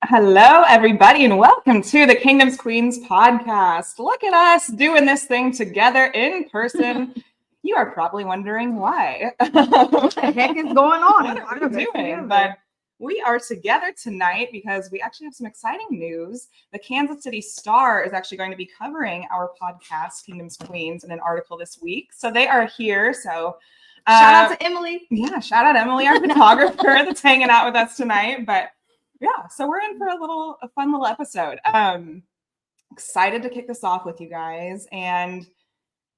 Hello, everybody, and welcome to the Kingdom's Queens podcast. Look at us doing this thing together in person. You are probably wondering why. What the heck is going on? What are we doing? But we are together tonight because we actually have some exciting news. The Kansas City Star is actually going to be covering our podcast, Kingdom's Queens, in an article this week. So they are here. So shout out to Emily. Yeah, shout out Emily, our photographer that's hanging out with us tonight. But yeah, so we're in for a fun little episode. Excited to kick this off with you guys. And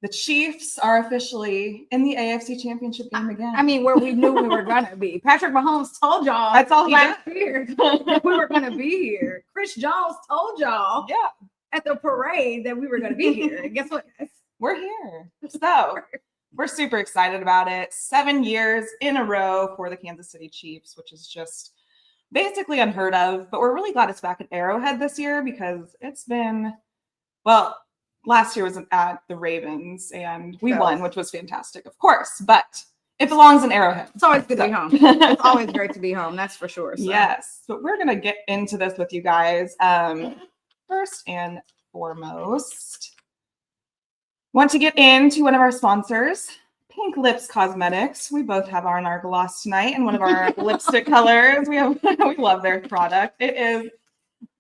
the Chiefs are officially in the AFC Championship game again. I mean, where we knew we were going to be. Patrick Mahomes told y'all that's all last year that we were going to be here. Chris Jones told y'all at the parade that we were going to be here. And guess what? We're here. So we're super excited about it. 7 years in a row for the Kansas City Chiefs, which is just basically unheard of, but we're really glad it's back at Arrowhead this year because it's been, well, last year was at the Ravens and we won, which was fantastic, of course, but it belongs in Arrowhead. It's always good to be home. It's always great to be home, that's for sure. So. Yes, but we're going to get into this with you guys. First and foremost, want to get into one of our sponsors, Pink Lips Cosmetics. We both have our gloss tonight and one of our lipstick colors. We love their product. It is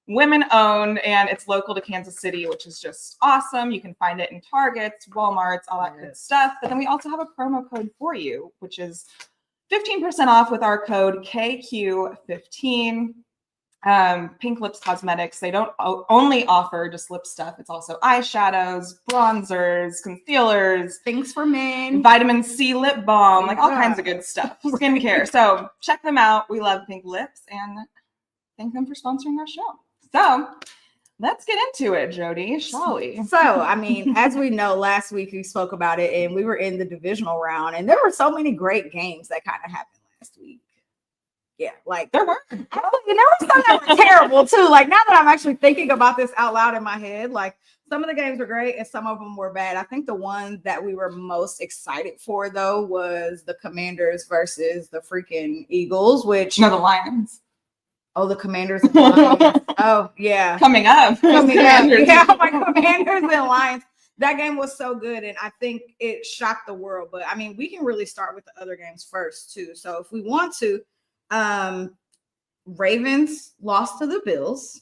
women owned and it's local to Kansas City, which is just awesome. You can find it in Targets, Walmarts, all that good stuff. But then we also have a promo code for you, which is 15% off with our code KQ15. Pink Lips Cosmetics, they don't only offer just lip stuff. It's also eyeshadows, bronzers, concealers, things for men, vitamin C lip balm, like all kinds of good stuff, skincare. So check them out. We love Pink Lips and thank them for sponsoring our show. So let's get into it, Jodi, shall we? So, I mean, as we know, last week we spoke about it and we were in the divisional round and there were so many great games that kind of happened last week. Yeah, like there were. And there were some that were terrible too. Like now that I'm actually thinking about this out loud in my head, like some of the games were great and some of them were bad. I think the one that we were most excited for though was the Commanders versus the freaking Eagles, which no, the Lions. Oh, the Commanders and Lions. Oh, yeah. Coming up. Yeah, my Commanders and Lions. That game was so good, and I think it shocked the world. But, I mean, we can really start with the other games first, too. So, if we want to, Ravens lost to the Bills,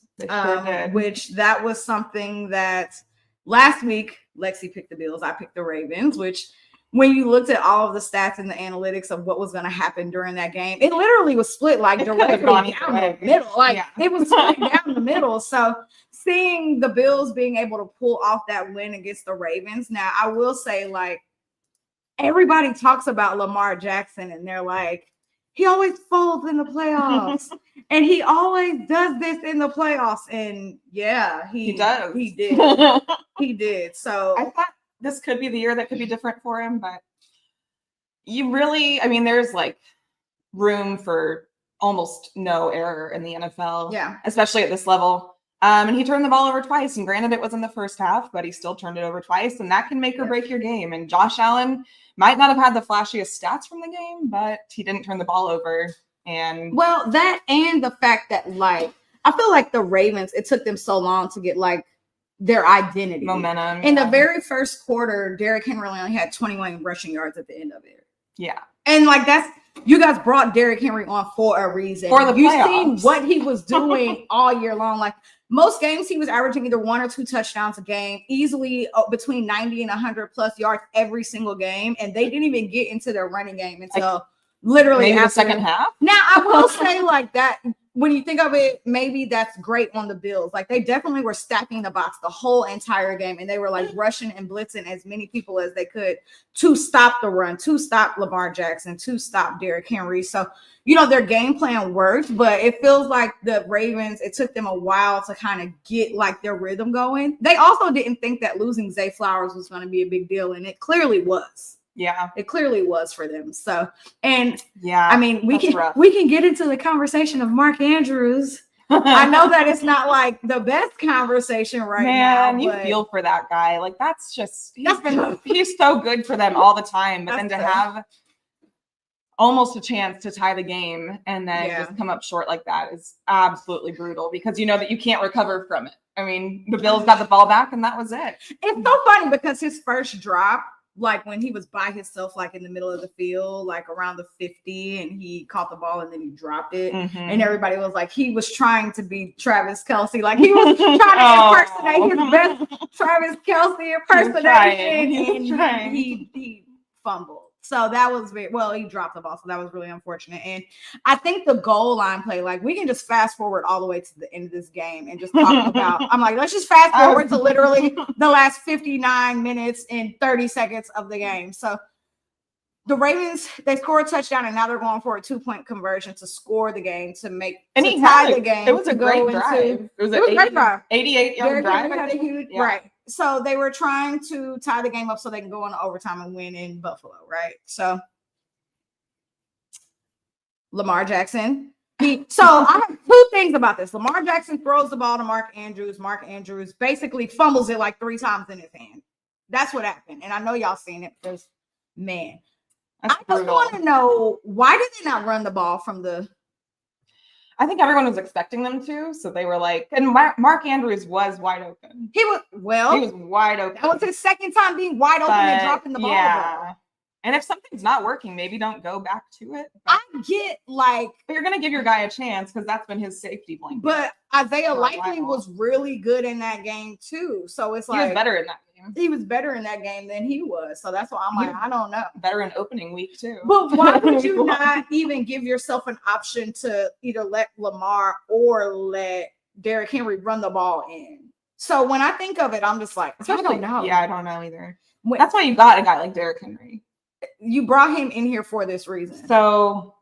which that was something that last week, Lexi picked the Bills. I picked the Ravens, which when you looked at all of the stats and the analytics of what was going to happen during that game, it literally was split like directly down the middle. Like it was split down the middle. So seeing the Bills being able to pull off that win against the Ravens. Now, I will say, like, everybody talks about Lamar Jackson and they're like, he always folds in the playoffs and he always does this in the playoffs. And yeah, he does. He did. He did. So I thought this could be the year that could be different for him, but you really, I mean, there's like room for almost no error in the NFL. Yeah. Especially at this level. And he turned the ball over twice. And granted, it was in the first half, but he still turned it over twice. And that can make or break your game. And Josh Allen might not have had the flashiest stats from the game, but he didn't turn the ball over. And well, that and the fact that, like, I feel like the Ravens, it took them so long to get like their identity, momentum. In the very first quarter, Derrick Henry only had 21 rushing yards at the end of it. Yeah. And like that's, you guys brought Derrick Henry on for a reason. For the playoffs. You've seen what he was doing all year long. Like most games, he was averaging either 1 or 2 touchdowns a game, easily between 90 and 100 plus yards every single game. And they didn't even get into their running game until literally maybe after the second half. Now, I will say like that. When you think of it, maybe that's great on the Bills. Like they definitely were stacking the box the whole entire game. And they were like rushing and blitzing as many people as they could to stop the run, to stop Lamar Jackson, to stop Derrick Henry. So, you know, their game plan worked, but it feels like the Ravens, it took them a while to kind of get like their rhythm going. They also didn't think that losing Zay Flowers was going to be a big deal. And it clearly was. Yeah, it clearly was for them. So, and yeah, I mean, we can get into the conversation of Mark Andrews. I know that it's not like the best conversation right now. Man, you feel for that guy. Like that's just he's so good for them all the time. But then to have almost a chance to tie the game and then just come up short like that is absolutely brutal because you know that you can't recover from it. I mean, the Bills got the ball back and that was it. It's so funny because his first drop, like when he was by himself, like in the middle of the field, like around the 50, and he caught the ball and then he dropped it. And everybody was like, he was trying to be Travis Kelce. Like he was trying to impersonate his best Travis Kelce impersonation. And he fumbled. So that was he dropped the ball. So that was really unfortunate. And I think the goal line play, like we can just fast forward all the way to the end of this game and just talk about, I'm like, let's just fast forward to literally the last 59 minutes and 30 seconds of the game. So the Ravens, they scored a touchdown and now they're going for a 2-point conversion to score the game to tie the game. It was a great drive. It was a great drive. 88-yard drive. Had a huge, right. So they were trying to tie the game up so they can go on overtime and win in Buffalo, right? So Lamar Jackson. So I have two things about this. Lamar Jackson throws the ball to Mark Andrews. Mark Andrews basically fumbles it like 3 times in his hand. That's what happened. And I know y'all seen it because, man. I just want to know, why did they not run the ball from the... I think everyone was expecting them to, so they were like, and Mark Andrews was wide open. He was wide open. That was his second time being wide open and dropping the ball. Yeah. And if something's not working, maybe don't go back to it. I get but you're gonna give your guy a chance because that's been his safety blanket. But Isaiah Likely was really good in that game too. So it's like he was better in that game. He was better in that game than he was. So that's why I'm like, I don't know. Better in opening week too. But why would you not even give yourself an option to either let Lamar or let Derrick Henry run the ball in? So when I think of it, I'm just like, I don't know. Yeah, I don't know either. That's why you got a guy like Derrick Henry. You brought him in here for this reason. So,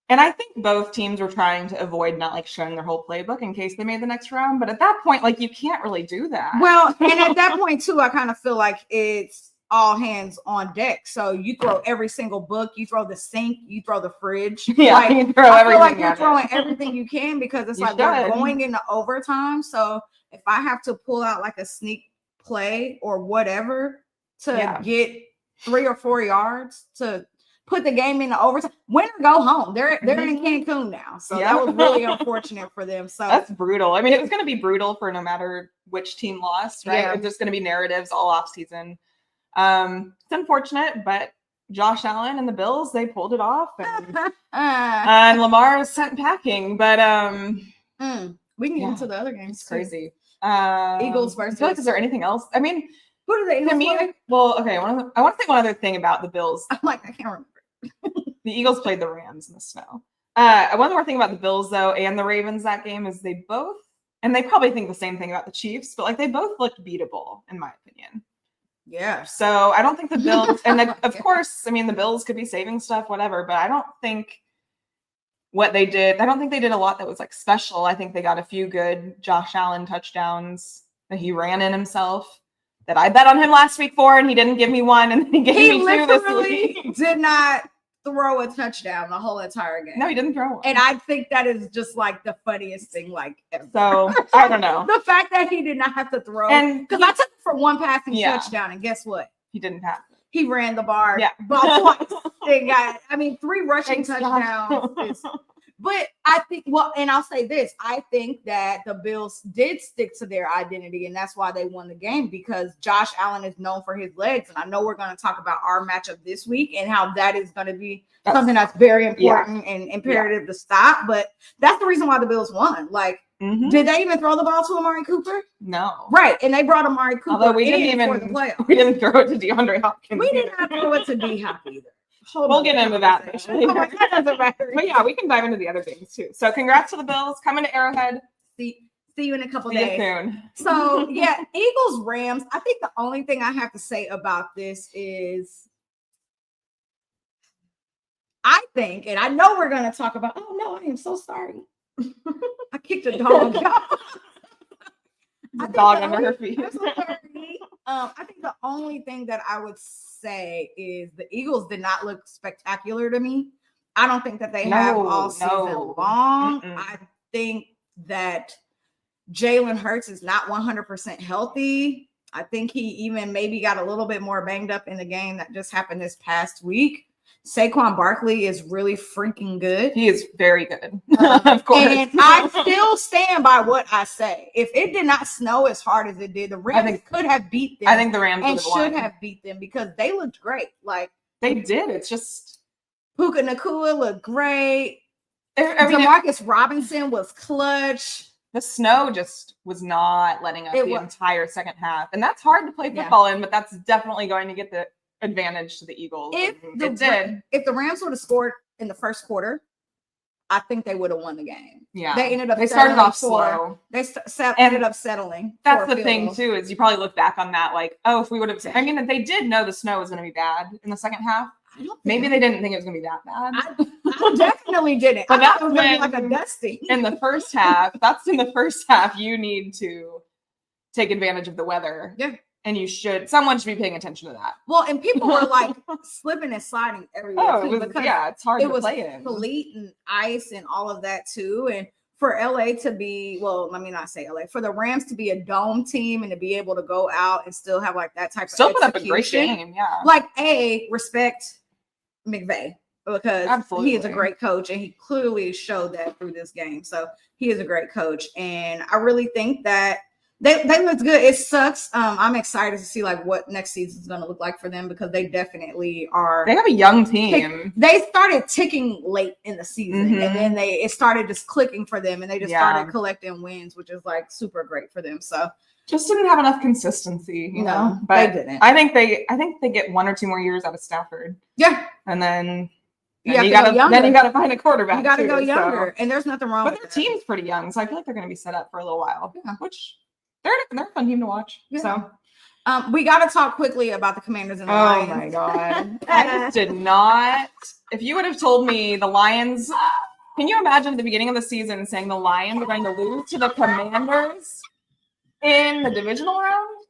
and I think both teams were trying to avoid not like showing their whole playbook in case they made the next round. But at that point, like you can't really do that. Well, and at that point too, I kind of feel like it's all hands on deck. So you throw every single book, you throw the sink, you throw the fridge. Yeah, like, you throw everything. I feel like you're throwing everything you can because it's like we're going into overtime. So if I have to pull out like a sneak play or whatever to get 3 or 4 yards to put the game into overtime, win or go home. They're in Cancun now. So that was really unfortunate for them. So that's brutal. I mean, it was going to be brutal for no matter which team lost, right? Yeah. It's just going to be narratives all off season. It's unfortunate, but Josh Allen and the Bills, they pulled it off. And Lamar is sent packing. But we can get into the other games. It's crazy. Eagles versus. Is there anything else? I mean, who do they play? Well, okay. I want to say one other thing about the Bills. I'm like, I can't remember. The Eagles played the Rams in the snow. One more thing about the Bills, though, and the Ravens that game is they both, and they probably think the same thing about the Chiefs, but like they both looked beatable, in my opinion. Yeah. So I don't think the Bills, and then, of course, I mean, the Bills could be saving stuff, whatever, but I don't think they did a lot that was like special. I think they got a few good Josh Allen touchdowns that he ran in himself. That I bet on him last week for, and he didn't give me one, and he gave me 2 this week. He did not throw a touchdown the whole entire game. No, he didn't throw one. And I think that is just like the funniest thing like ever. So I don't know. The fact that he did not have to throw, because I took it for 1 passing touchdown, and guess what? He didn't pass it. He ran the bar ball twice. They got, 3 rushing touchdowns. But I think, and I'll say this, I think that the Bills did stick to their identity, and that's why they won the game, because Josh Allen is known for his legs. And I know we're going to talk about our matchup this week and how that is going to be something that's very important and imperative to stop. But that's the reason why the Bills won. Like, did they even throw the ball to Amari Cooper? No. Right. And they brought Amari Cooper for the playoffs. We didn't throw it to DeAndre Hopkins. We did not throw it to D-Hop either. We'll get into that. But yeah, we can dive into the other things too. So congrats to the Bills coming to Arrowhead. See you in a couple days. See you soon. So yeah, Eagles Rams. I think the only thing I have to say about this is I think, and I know we're going to talk about, oh no, I am so sorry. I kicked a dog. The dog under her feet. I'm so sorry. I think the only thing that I would say is the Eagles did not look spectacular to me. I don't think that they have all season long. I think that Jalen Hurts is not 100% healthy. I think he even maybe got a little bit more banged up in the game that just happened this past week. Saquon Barkley is really freaking good. He is very good, of course. And I still stand by what I say. If it did not snow as hard as it did, the Rams could have beat them. I think the Rams and should have beat them because they looked great. Like they did. It's just Puka Nacua looked great. Demarcus Robinson was clutch. The snow just was not letting up the entire second half. And that's hard to play football in, but that's definitely going to get the advantage to the Eagles. If the Rams would have scored in the first quarter, I think they would have won the game. Yeah. They started off slow. They ended up settling. That's the thing, too, is you probably look back on that like, oh, if we would have – I mean, they did know the snow was going to be bad in the second half. Maybe they didn't think it was going to be that bad. I definitely didn't. But that was going to be like a dusting. In the first half, you need to take advantage of the weather. Yeah. And someone should be paying attention to that. Well, and people were like slipping and sliding everywhere. It's hard to play in. It was sleet and ice and all of that too. And for LA to be, let me not say LA, for the Rams to be a dome team and to be able to go out and still have like that type of put up a great game, yeah. Like respect McVay because he is a great coach and he clearly showed that through this game. So he is a great coach. And I really think that they looked good. It sucks. I'm excited to see like what next season is going to look like for them because they definitely are. They have a young team. They started ticking late in the season, and then it started just clicking for them, and they just started collecting wins, which is like super great for them. So just didn't have enough consistency, you know. But they didn't. I think they get 1 or 2 more years out of Stafford. Yeah, and then. You gotta find a quarterback. You gotta go younger, and there's nothing wrong. But their team's pretty young, so I feel like they're going to be set up for a little while. Yeah, which. They're a fun team to watch. Yeah. So, we got to talk quickly about the Commanders and the Lions. Oh my god! I just did not. If you would have told me the Lions, can you imagine at the beginning of the season saying the Lions are going to lose to the Commanders in the divisional round?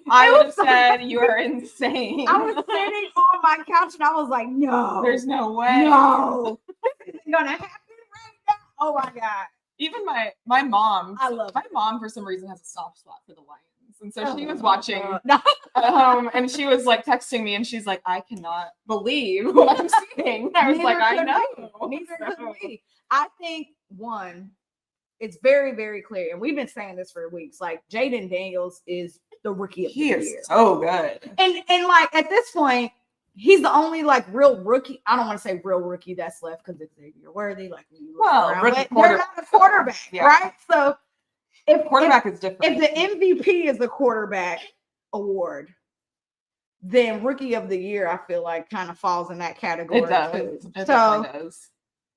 I would have said you are insane. I was sitting on my couch and I was like, no, there's no way. No, this isn't gonna happen right now. Oh my god. Even my mom, my mom for some reason has a soft spot for the Lions. And so she was watching at home and she was like texting me and she's like, I cannot believe what I'm seeing. I was like, I know. Neither could we. I think it's very, very clear. And we've been saying this for weeks. Like Jaden Daniels is the rookie of the year. He is so good. And like at this point, he's the only like real rookie. I don't want to say real rookie that's left because it's Xavier Worthy. Like when you look around, but they're not a quarterback, right? So if quarterback is different, if the MVP is the quarterback award, then rookie of the year, I feel like kind of falls in that category. It does. Too. It definitely does.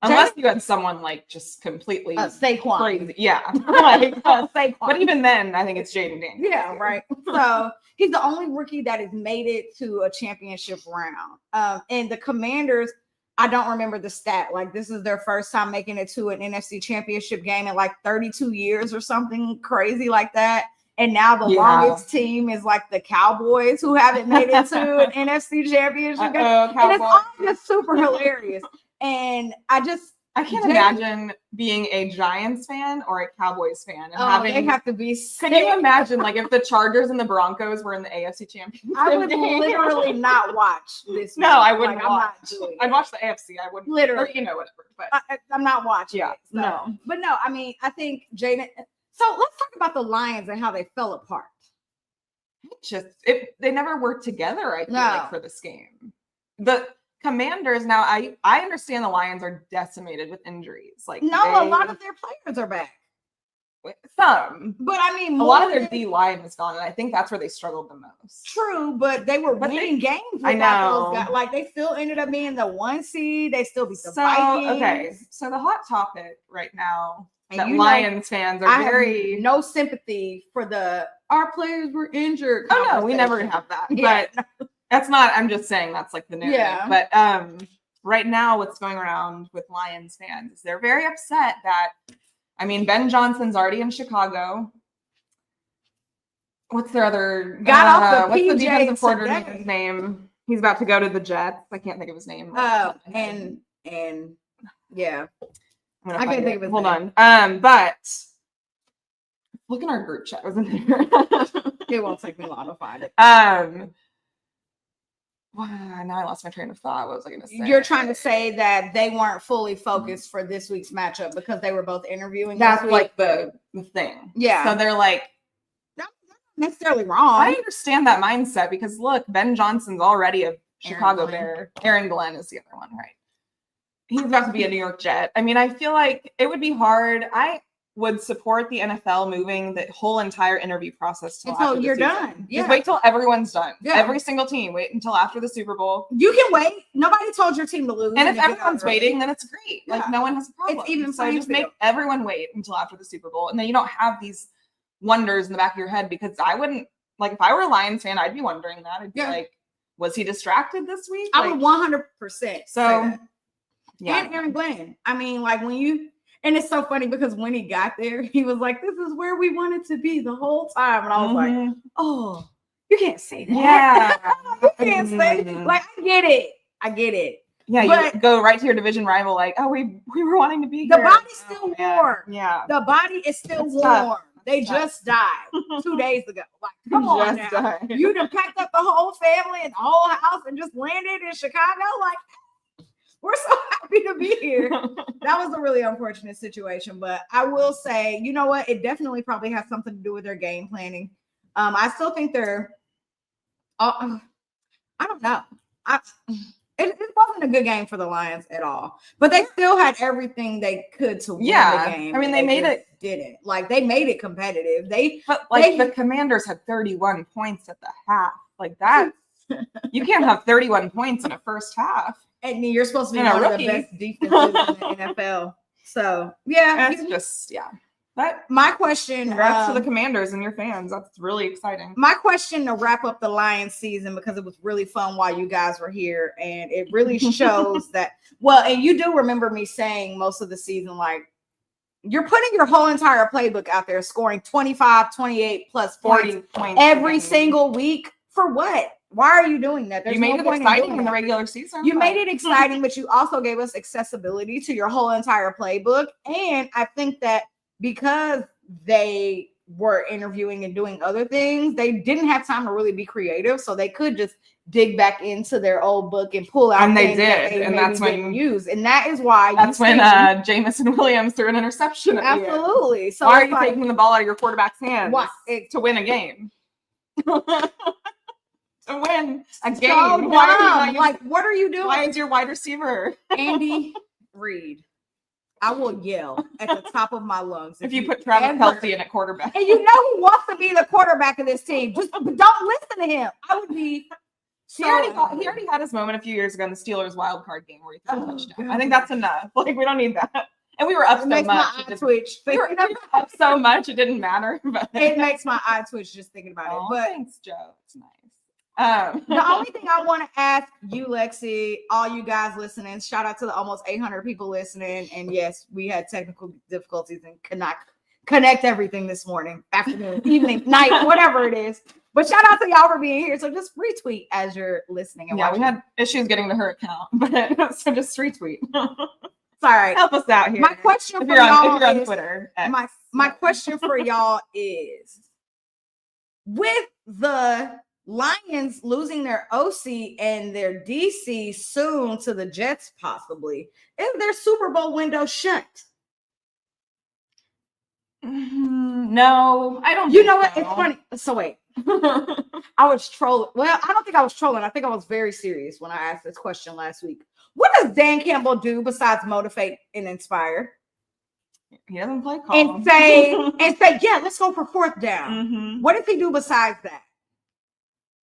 Unless you had someone like just completely Saquon. Crazy. Yeah. Like, Saquon. But even then, I think it's Jaden Daniels. Yeah, right. So he's the only rookie that has made it to a championship round. And the Commanders, I don't remember the stat. Like this is their first time making it to an NFC championship game in like 32 years or something crazy like that. And now the longest team is like the Cowboys who haven't made it to an NFC championship game. And it's all just super hilarious. And I can't imagine being a Giants fan or a Cowboys fan. And they have to be sick. Can you imagine, like, if the Chargers and the Broncos were in the AFC Championship? I would literally not watch this. No, I wouldn't watch. I'd watch the AFC. I wouldn't. Literally. Or, whatever. But I'm not watching. Yeah. It, so. No. But no, I mean, I think Jaden. So let's talk about the Lions and how they fell apart. They never worked together, I feel like, for this game. The Commanders now, I understand the Lions are decimated with injuries. Like a lot of their players are back. Some, but I mean, a lot of their D line is gone, and I think that's where they struggled the most. True, but they were winning games. I know, those guys. Like they still ended up being the 1 seed. They still beat the Vikings. Okay, so the hot topic right now that Lions fans are very have no sympathy for our players were injured. Oh no, we never have that. Yeah. But that's not, I'm just saying that's like the narrative. Yeah. But right now what's going around with Lions fans is they're very upset that, I mean, Ben Johnson's already in Chicago. What's their other what's the defensive coordinator's name? He's about to go to the Jets. I can't think of his name. And yeah. I can't think of his name. Hold on. But look in our group chat, wasn't there? It won't take me long to find it. Wow, now I lost my train of thought. What was I going to say? You're trying to say that they weren't fully focused for this week's matchup because they were both interviewing. That's like the thing. Yeah. So they're like, not necessarily wrong. I understand that mindset because look, Ben Johnson's already a Chicago Bear. Aaron Glenn is the other one, right? He's about to be a New York Jet. I mean, I feel like it would be hard. I would support the NFL moving the whole entire interview process until you're done. Yeah. Just wait till everyone's done. Yeah. Every single team, wait until after the Super Bowl. You can wait. Nobody told your team to lose. And if everyone's waiting, then it's great. Yeah. Like no one has a problem. It's even so just make everyone wait until after the Super Bowl. And then you don't have these wonders in the back of your head because I wouldn't, like if I were a Lions fan, I'd be wondering that. I'd be like, was he distracted this week? I would 100%. So yeah. And Aaron Glenn. I mean, like and it's so funny because when he got there, he was like, this is where we wanted to be the whole time. And I was like, oh, you can't say that. Yeah. You can't say like, I get it. Yeah, but you go right to your division rival, like, oh, we were wanting to be here. The body's still warm. Yeah. The body is still warm. Tough. They just died 2 days ago. Like, come on now. You done packed up the whole family and the whole house and just landed in Chicago. Like, we're so happy to be here. That was a really unfortunate situation, but I will say, you know what? It definitely probably has something to do with their game planning. I still think they're. I don't know. It wasn't a good game for the Lions at all, but they still had everything they could to win the game. I mean, they made it. Didn't like they made it competitive. The Commanders had 31 points at the half. Like that, you can't have 31 points in a first half. And you're supposed to be one of the best defenses in the NFL. So yeah, it's But my question, congrats to the Commanders and your fans. That's really exciting. My question to wrap up the Lions season, because it was really fun while you guys were here, and it really shows that. Well, and you do remember me saying most of the season, like you're putting your whole entire playbook out there, scoring 25, 28 plus 40 points every single week. For what? Why are you doing that? You made it exciting in the regular season. You made it exciting, but you also gave us accessibility to your whole entire playbook. And I think that because they were interviewing and doing other things, they didn't have time to really be creative. So they could just dig back into their old book and pull out. And they did. And that's when use. And that is why that's when Jamison Williams threw an interception. Absolutely. So why are you taking the ball out of your quarterback's hands to win a game? To win a game. So what are you doing? Why is your wide receiver Andy Reid? I will yell at the top of my lungs if you put Travis Kelce in at quarterback. And you know who wants to be the quarterback of this team. Just don't listen to him. I would be. He already had his moment a few years ago in the Steelers wild card game where he threw a touchdown. God. I think that's enough. Like we don't need that. And we were up so much. My eye twitch. We were up so much it didn't matter. But it makes my eye twitch just thinking about it. But thanks, Joe. It's nice. The only thing I want to ask you, Lexi, all you guys listening, shout out to the almost 800 people listening. And yes, we had technical difficulties and could not connect everything this morning, afternoon, evening, night, whatever it is. But shout out to y'all for being here. So just retweet as you're listening and watching. We had issues getting to her account, but so just retweet. Sorry. Help us out here. My question for y'all if you're on Twitter. My question for y'all is, with the Lions losing their OC and their DC soon to the Jets, possibly, is their Super Bowl window shut? No, I don't. You know what? It's funny. So wait, I was trolling. Well, I don't think I was trolling. I think I was very serious when I asked this question last week. What does Dan Campbell do besides motivate and inspire? He doesn't play call. And say, yeah, let's go for fourth down. Mm-hmm. What does he do besides that?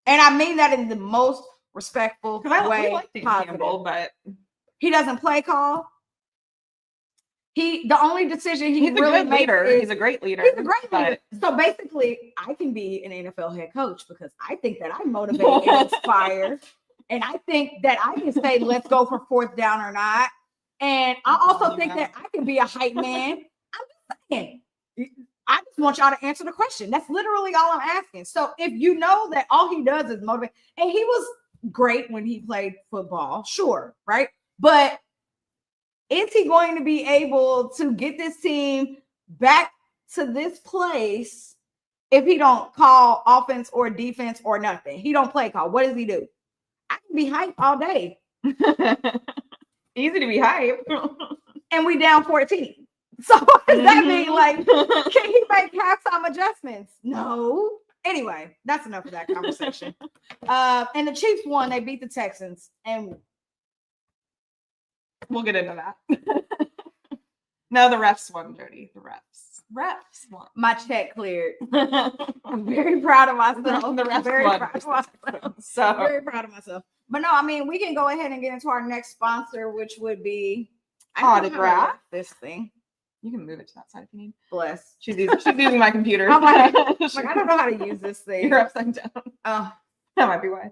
And I mean that in the most respectful way like Dan possible. Campbell, but he doesn't play call. The only decision he's really makes he's a great leader. He's a great leader. So basically, I can be an NFL head coach because I think that I motivate and inspire. And I think that I can say, let's go for fourth down or not. And I also think that I can be a hype man. I'm just saying. I just want y'all to answer the question. That's literally all I'm asking. So if you know that all he does is motivate, and he was great when he played football, sure, right? But is he going to be able to get this team back to this place if he don't call offense or defense or nothing? He don't play call. What does he do? I can be hype all day. Easy to be hype. And we down 14. So what does that mean? Like, can he make halftime adjustments? No. Anyway, that's enough of that conversation. And the Chiefs won. They beat the Texans. And we'll get into that. No, the refs won, Jodi. The refs won. My check cleared. I'm very proud of myself. The refs very won. proud of myself. So Very proud of myself. But no, I mean, we can go ahead and get into our next sponsor, which would be Autograph. This thing. You can move it to that side if you need. Bless. She's using my computer. I'm like, I don't know how to use this thing. You're upside down. Oh, that might be why.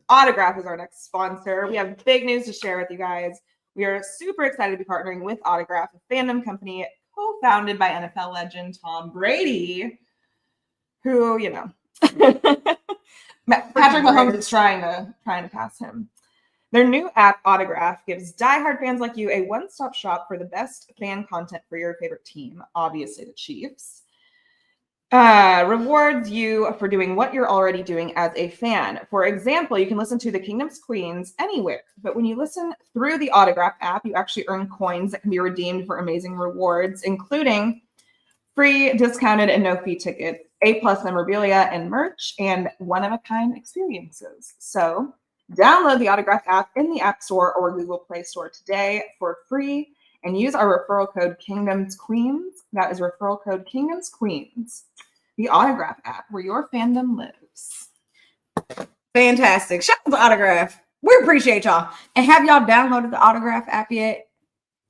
Autograph is our next sponsor. We have big news to share with you guys. We are super excited to be partnering with Autograph, a fandom company co-founded by NFL legend Tom Brady, who, you know, Patrick Mahomes is trying to pass him. Their new app, Autograph, gives diehard fans like you a one-stop shop for the best fan content for your favorite team, obviously the Chiefs. Rewards you for doing what you're already doing as a fan. For example, you can listen to the Kingdom's Queens anywhere, but when you listen through the Autograph app, you actually earn coins that can be redeemed for amazing rewards, including free, discounted, and no-fee tickets, A+ memorabilia and merch, and one-of-a-kind experiences. So download the Autograph app in the App Store or Google Play Store today for free and use our referral code Kingdom's Queens. That is referral code Kingdom's Queens. The Autograph app where your fandom lives. Fantastic. Shout out to Autograph. We appreciate y'all. And have y'all downloaded the Autograph app yet?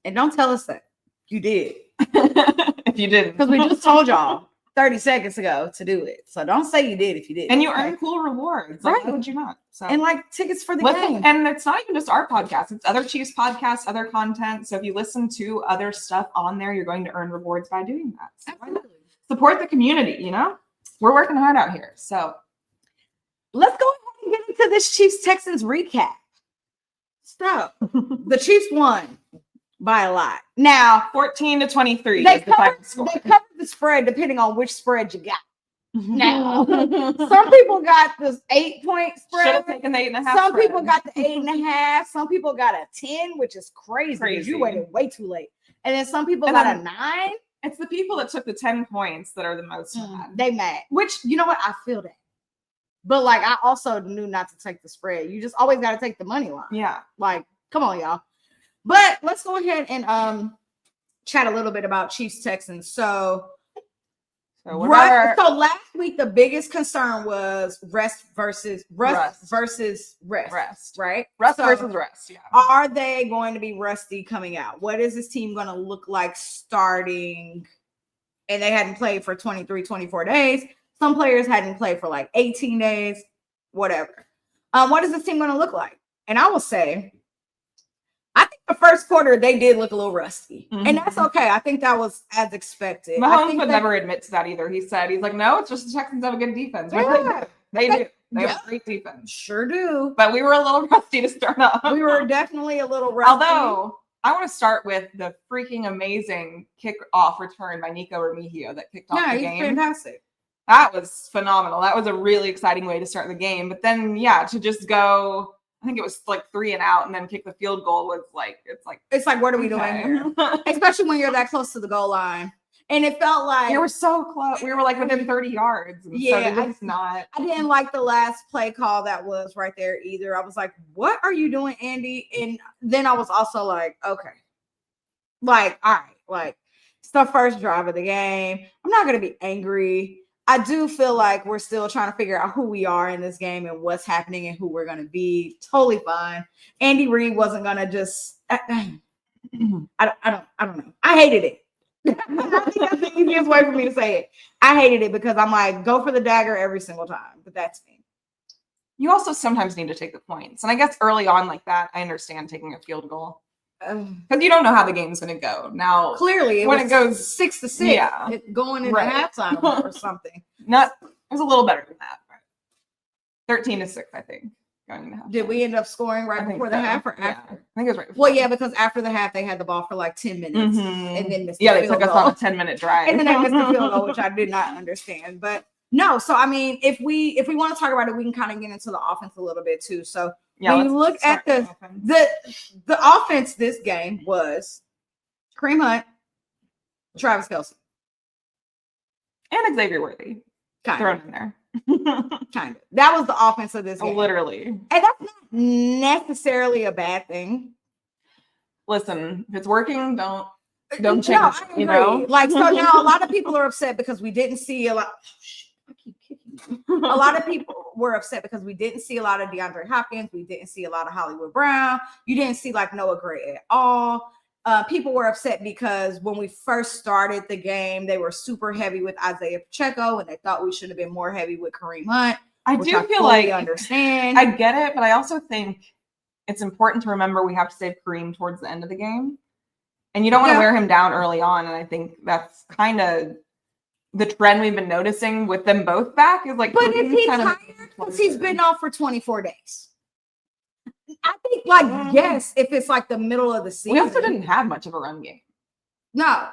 And don't tell us that you did. If you didn't. Because we just told y'all 30 seconds ago to do it. So don't say you did if you did. And you earn cool rewards. Like, right. Why would you not? So. And like tickets for the game. And it's not even just our podcast. It's other Chiefs podcasts, other content. So if you listen to other stuff on there, you're going to earn rewards by doing that. So absolutely. Support the community, you know? We're working hard out here. So let's go ahead and get into this Chiefs-Texans recap. So the Chiefs won by a lot. Now 14-23. They covered the spread depending on which spread you got. Now some people got this 8-point spread. Should have taken the 8.5. Some people got the 8.5. Some people got a 10, which is crazy. Because you waited way too late. And then some people got a 9. It's the people that took the 10 points that are the most mad. They mad. Which, you know what? I feel that. But like, I also knew not to take the spread. You just always got to take the money line. Yeah. Like, come on, y'all. But let's go ahead and chat a little bit about Chiefs Texans. So last week the biggest concern was rust versus rest, right? Rust versus rest. Yeah. Are they going to be rusty coming out? What is this team going to look like starting? And they hadn't played for 23, 24 days. Some players hadn't played for like 18 days, whatever. What is this team going to look like? And I will say, I think the first quarter they did look a little rusty, and that's okay. I think that was as expected. Mahomes would never admit to that either. He's like, no, it's just the Texans have a good defense. Yeah, they do. They have a great defense. Sure do. But we were a little rusty to start off. We were definitely a little rusty. Although I want to start with the freaking amazing kickoff return by Nico Remigio that kicked off the game. Yeah, he's fantastic. That was phenomenal. That was a really exciting way to start the game. But then, to just go. I think it was like 3 and out, and then kick the field goal was like, it's like, what are we doing here? Especially when you're that close to the goal line. And it felt like we were so close. We were like within 30 yards. And yeah, so I didn't like the last play call that was right there either. I was like, what are you doing, Andy? And then I was also like, okay. Like, all right, like it's the first drive of the game. I'm not gonna be angry. I do feel like we're still trying to figure out who we are in this game and what's happening and who we're going to be. Totally fine. Andy Reid wasn't going to just, I don't know. I hated it. I think that's the easiest way for me to say it. I hated it because I'm like, go for the dagger every single time. But that's me. You also sometimes need to take the points. And I guess early on like that, I understand taking a field goal. Because you don't know how the game's going to go. Now, clearly, when it goes 6-6, going into halftime or something. It was a little better than that. 13-6, I think. Going into halftime. Did we end up scoring right before the half or after? Yeah, I think it was right before. Well, yeah, because after the half, they had the ball for like 10 minutes. And then missed they took us on a 10-minute drive. And then they missed the field goal, which I did not understand. But No, so I mean, if we want to talk about it, we can kind of get into the offense a little bit too. So Yeah, when you look at the offense, this game was Kareem Hunt, Travis Kelce, and Xavier Worthy thrown in there. Kind of. That was the offense of this game. Literally. And that's not necessarily a bad thing. Listen, if it's working, don't change. No, you know, like, so now a lot of people are upset because we didn't see a lot. I keep kicking you. A lot of people were upset because we didn't see a lot of DeAndre Hopkins. We didn't see a lot of Hollywood Brown. You didn't see like Noah Gray at all. People were upset because when we first started the game, they were super heavy with Isaiah Pacheco, and they thought we should have been more heavy with Kareem Hunt. I do feel like understand. I get it, but I also think it's important to remember we have to save Kareem towards the end of the game, and you don't want to wear him down early on. And I think that's kind of the trend we've been noticing with them both back. Is like, but if he's tired because he's been off for 24 days. I think, like, yes, if it's like the middle of the season. We also didn't have much of a run game. No.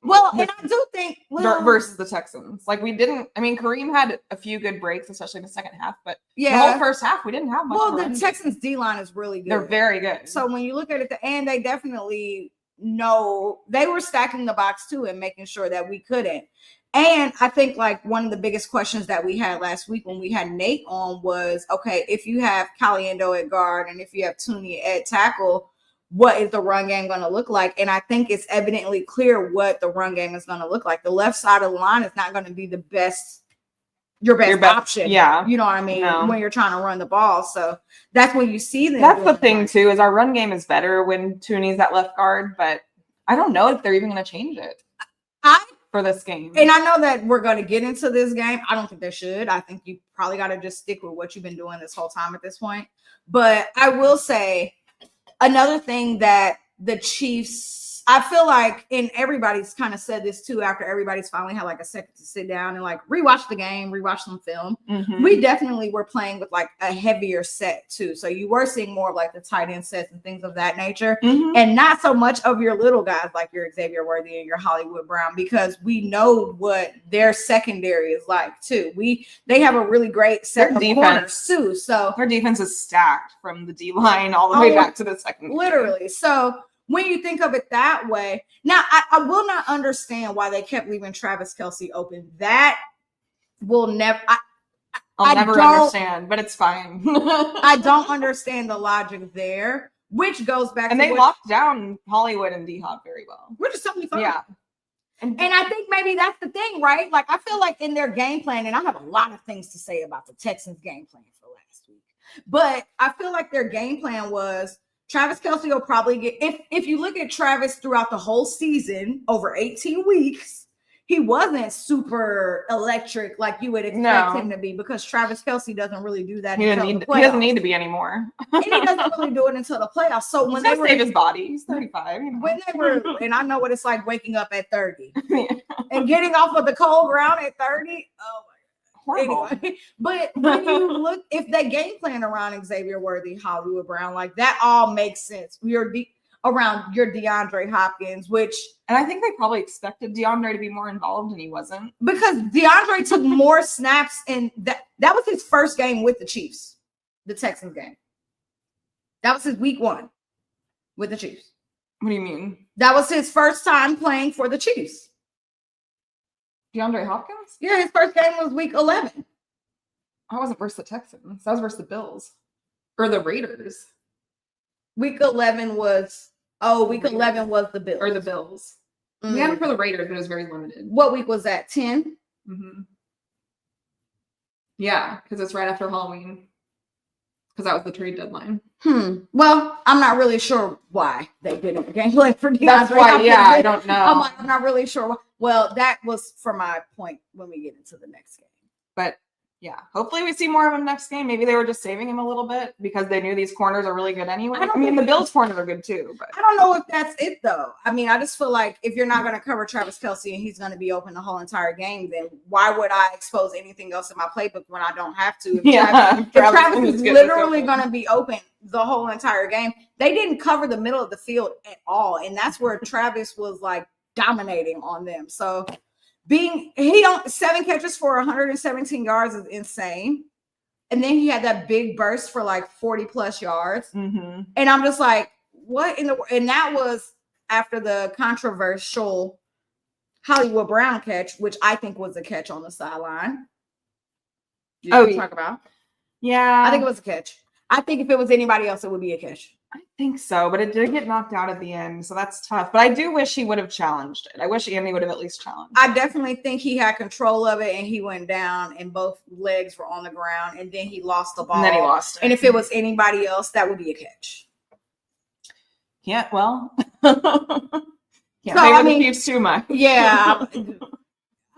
Well, and I do think versus the Texans. Like, we didn't, I mean, Kareem had a few good breaks, especially in the second half, but the whole first half, we didn't have much. Well, the Texans D-line is really good. They're very good. So when you look at it at the end, they definitely know they were stacking the box too and making sure that we couldn't. And I think like one of the biggest questions that we had last week when we had Nate on was, okay, if you have Caliendo at guard and if you have Tooney at tackle, what is the run game going to look like? And I think it's evidently clear what the run game is going to look like. The left side of the line is not going to be your best option. Yeah. You know what I mean? No. When you're trying to run the ball. So that's when you see them. That's the thing too, is our run game is better when Tooney's at left guard, but I don't know if they're even going to change it. For this game. And I know that we're going to get into this game. I don't think they should. I think you probably got to just stick with what you've been doing this whole time at this point. But I will say another thing that the Chiefs, I feel like, and everybody's kind of said this too, after everybody's finally had like a second to sit down and like rewatch the game, rewatch some film. Mm-hmm. We definitely were playing with like a heavier set too. So you were seeing more of like the tight end sets and things of that nature. Mm-hmm. And not so much of your little guys like your Xavier Worthy and your Hollywood Brown, because we know what their secondary is like too. They have a really great set of corners too. So their defense is stacked from the D line all the way back to the second. Literally. So when you think of it that way, now I will not understand why they kept leaving Travis Kelce open. That will never. I'll never understand, but it's fine. I don't understand the logic there, which goes back. And they locked down Hollywood and D-Hop very well, which is something fun. Yeah. And I think maybe that's the thing, right? Like I feel like in their game plan, and I have a lot of things to say about the Texans game plan for last week, but I feel like their game plan was Travis Kelce will probably get, if you look at Travis throughout the whole season, over 18 weeks, he wasn't super electric like you would expect him to be, because Travis Kelce doesn't really do that. He doesn't need to be anymore. And he doesn't really do it until the playoffs. So when they save his body, he's 35. You know. When they were, and I know what it's like waking up at 30 and getting off of the cold ground at 30. Oh horrible. Anyway, but when you look, if they game plan around Xavier Worthy, Hollywood Brown, like that all makes sense. Around your DeAndre Hopkins, and I think they probably expected DeAndre to be more involved, and he wasn't, because DeAndre took more snaps, and that was his first game with the Chiefs, the Texans game. That was his week 1 with the Chiefs. What do you mean? That was his first time playing for the Chiefs. DeAndre Hopkins? Yeah, his first game was week 11. I wasn't versus the Texans. That was versus the Bills or the Raiders. Week 11 was the Bills. Or the Bills. Mm. We had him for the Raiders, but it was very limited. What week was that? 10? Mm-hmm. Yeah, because it's right after Halloween. Because that was the trade deadline. Well, I'm not really sure why they didn't game plan for DeAndre. That's why, I don't know. I'm not really sure why. Well, that was for my point when we get into the next game. But yeah, hopefully we see more of him next game. Maybe they were just saving him a little bit because they knew these corners are really good anyway. I mean, the Bills' corners are good too. But I don't know if that's it, though. I mean, I just feel like if you're not going to cover Travis Kelce and he's going to be open the whole entire game, then why would I expose anything else in my playbook when I don't have to? If Travis is literally going to be open the whole entire game. They didn't cover the middle of the field at all, and that's where Travis was like dominating on them. So he don't 7 catches for 117 yards is insane. And then he had that big burst for like 40 plus yards. Mm-hmm. And I'm just like, what in the, and that was after the controversial Hollywood Brown catch, which I think was a catch on the sideline. Talk about? Yeah. I think it was a catch. I think if it was anybody else, it would be a catch. I think so, but it did get knocked out at the end, so that's tough. But I do wish he would have challenged it. I wish Andy would have at least challenged I definitely think he had control of it, and he went down, and both legs were on the ground, and then he lost the ball. And then he lost it. And if it was anybody else, that would be a catch. Yeah, well. Yeah, so, I mean, too much. Yeah.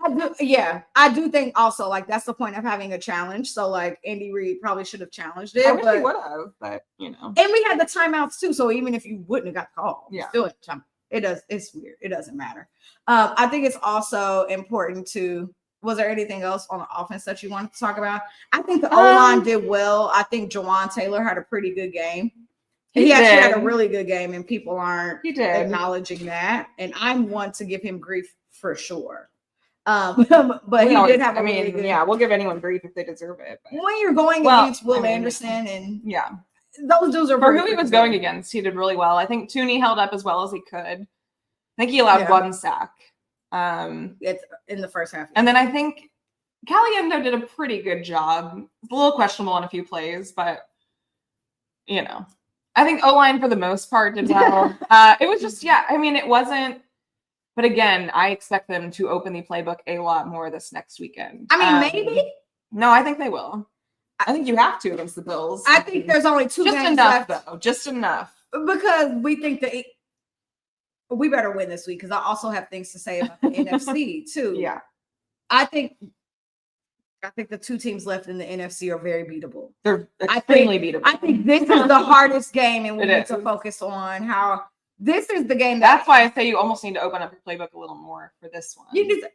I do think also like that's the point of having a challenge. So like Andy Reid probably should have challenged it. I wish he would have, but And we had the timeouts too. So even if you wouldn't have got the call, it's weird. It doesn't matter. I think it's also important to. Was there anything else on the offense that you wanted to talk about? I think the O-line did well. I think Jawan Taylor had a pretty good game. He actually had a really good game, and people aren't acknowledging that. And I'm one to give him grief for sure. But he did have a really good. Yeah, we'll give anyone grief if they deserve it. But. When you're going against Will Anderson and those dudes are for who he was going against, he did really well. I think Tooney held up as well as he could. I think he allowed 1 sack. It's in the first half. And then I think Caliendo did a pretty good job. It's a little questionable on a few plays, but I think O-line for the most part did well. It was just, it wasn't. But again, I expect them to open the playbook a lot more this next weekend. I mean, maybe. No, I think they will. I think you have to against the Bills. I think there's only 2 just games enough, left. Though. Just enough. Because we think that we better win this week because I also have things to say about the NFC too. Yeah. I think the 2 teams left in the NFC are very beatable. They're extremely beatable. I think this is the hardest game, and we need to focus on how this is the game. That's why I say you almost need to open up your playbook a little more for this one. And if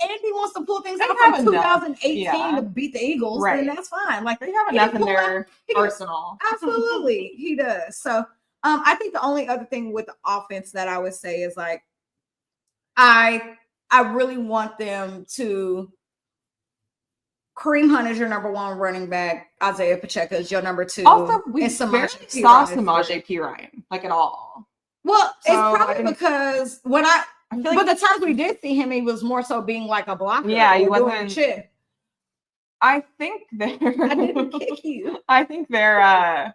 Andy wants to pull things out from 2018 to beat the Eagles, then that's fine. Like they have enough in their arsenal. Absolutely, he does. So I think the only other thing with the offense that I would say is like I really want them to. Kareem Hunt is your number 1 running back. Isaiah Pacheco is your number 2. Also, we barely saw Samaje Perine like at all. Well, it's probably because when I feel like the times we did see him, he was more so being like a blocker. Yeah, he wasn't. Shit. I think I didn't kick you. I think their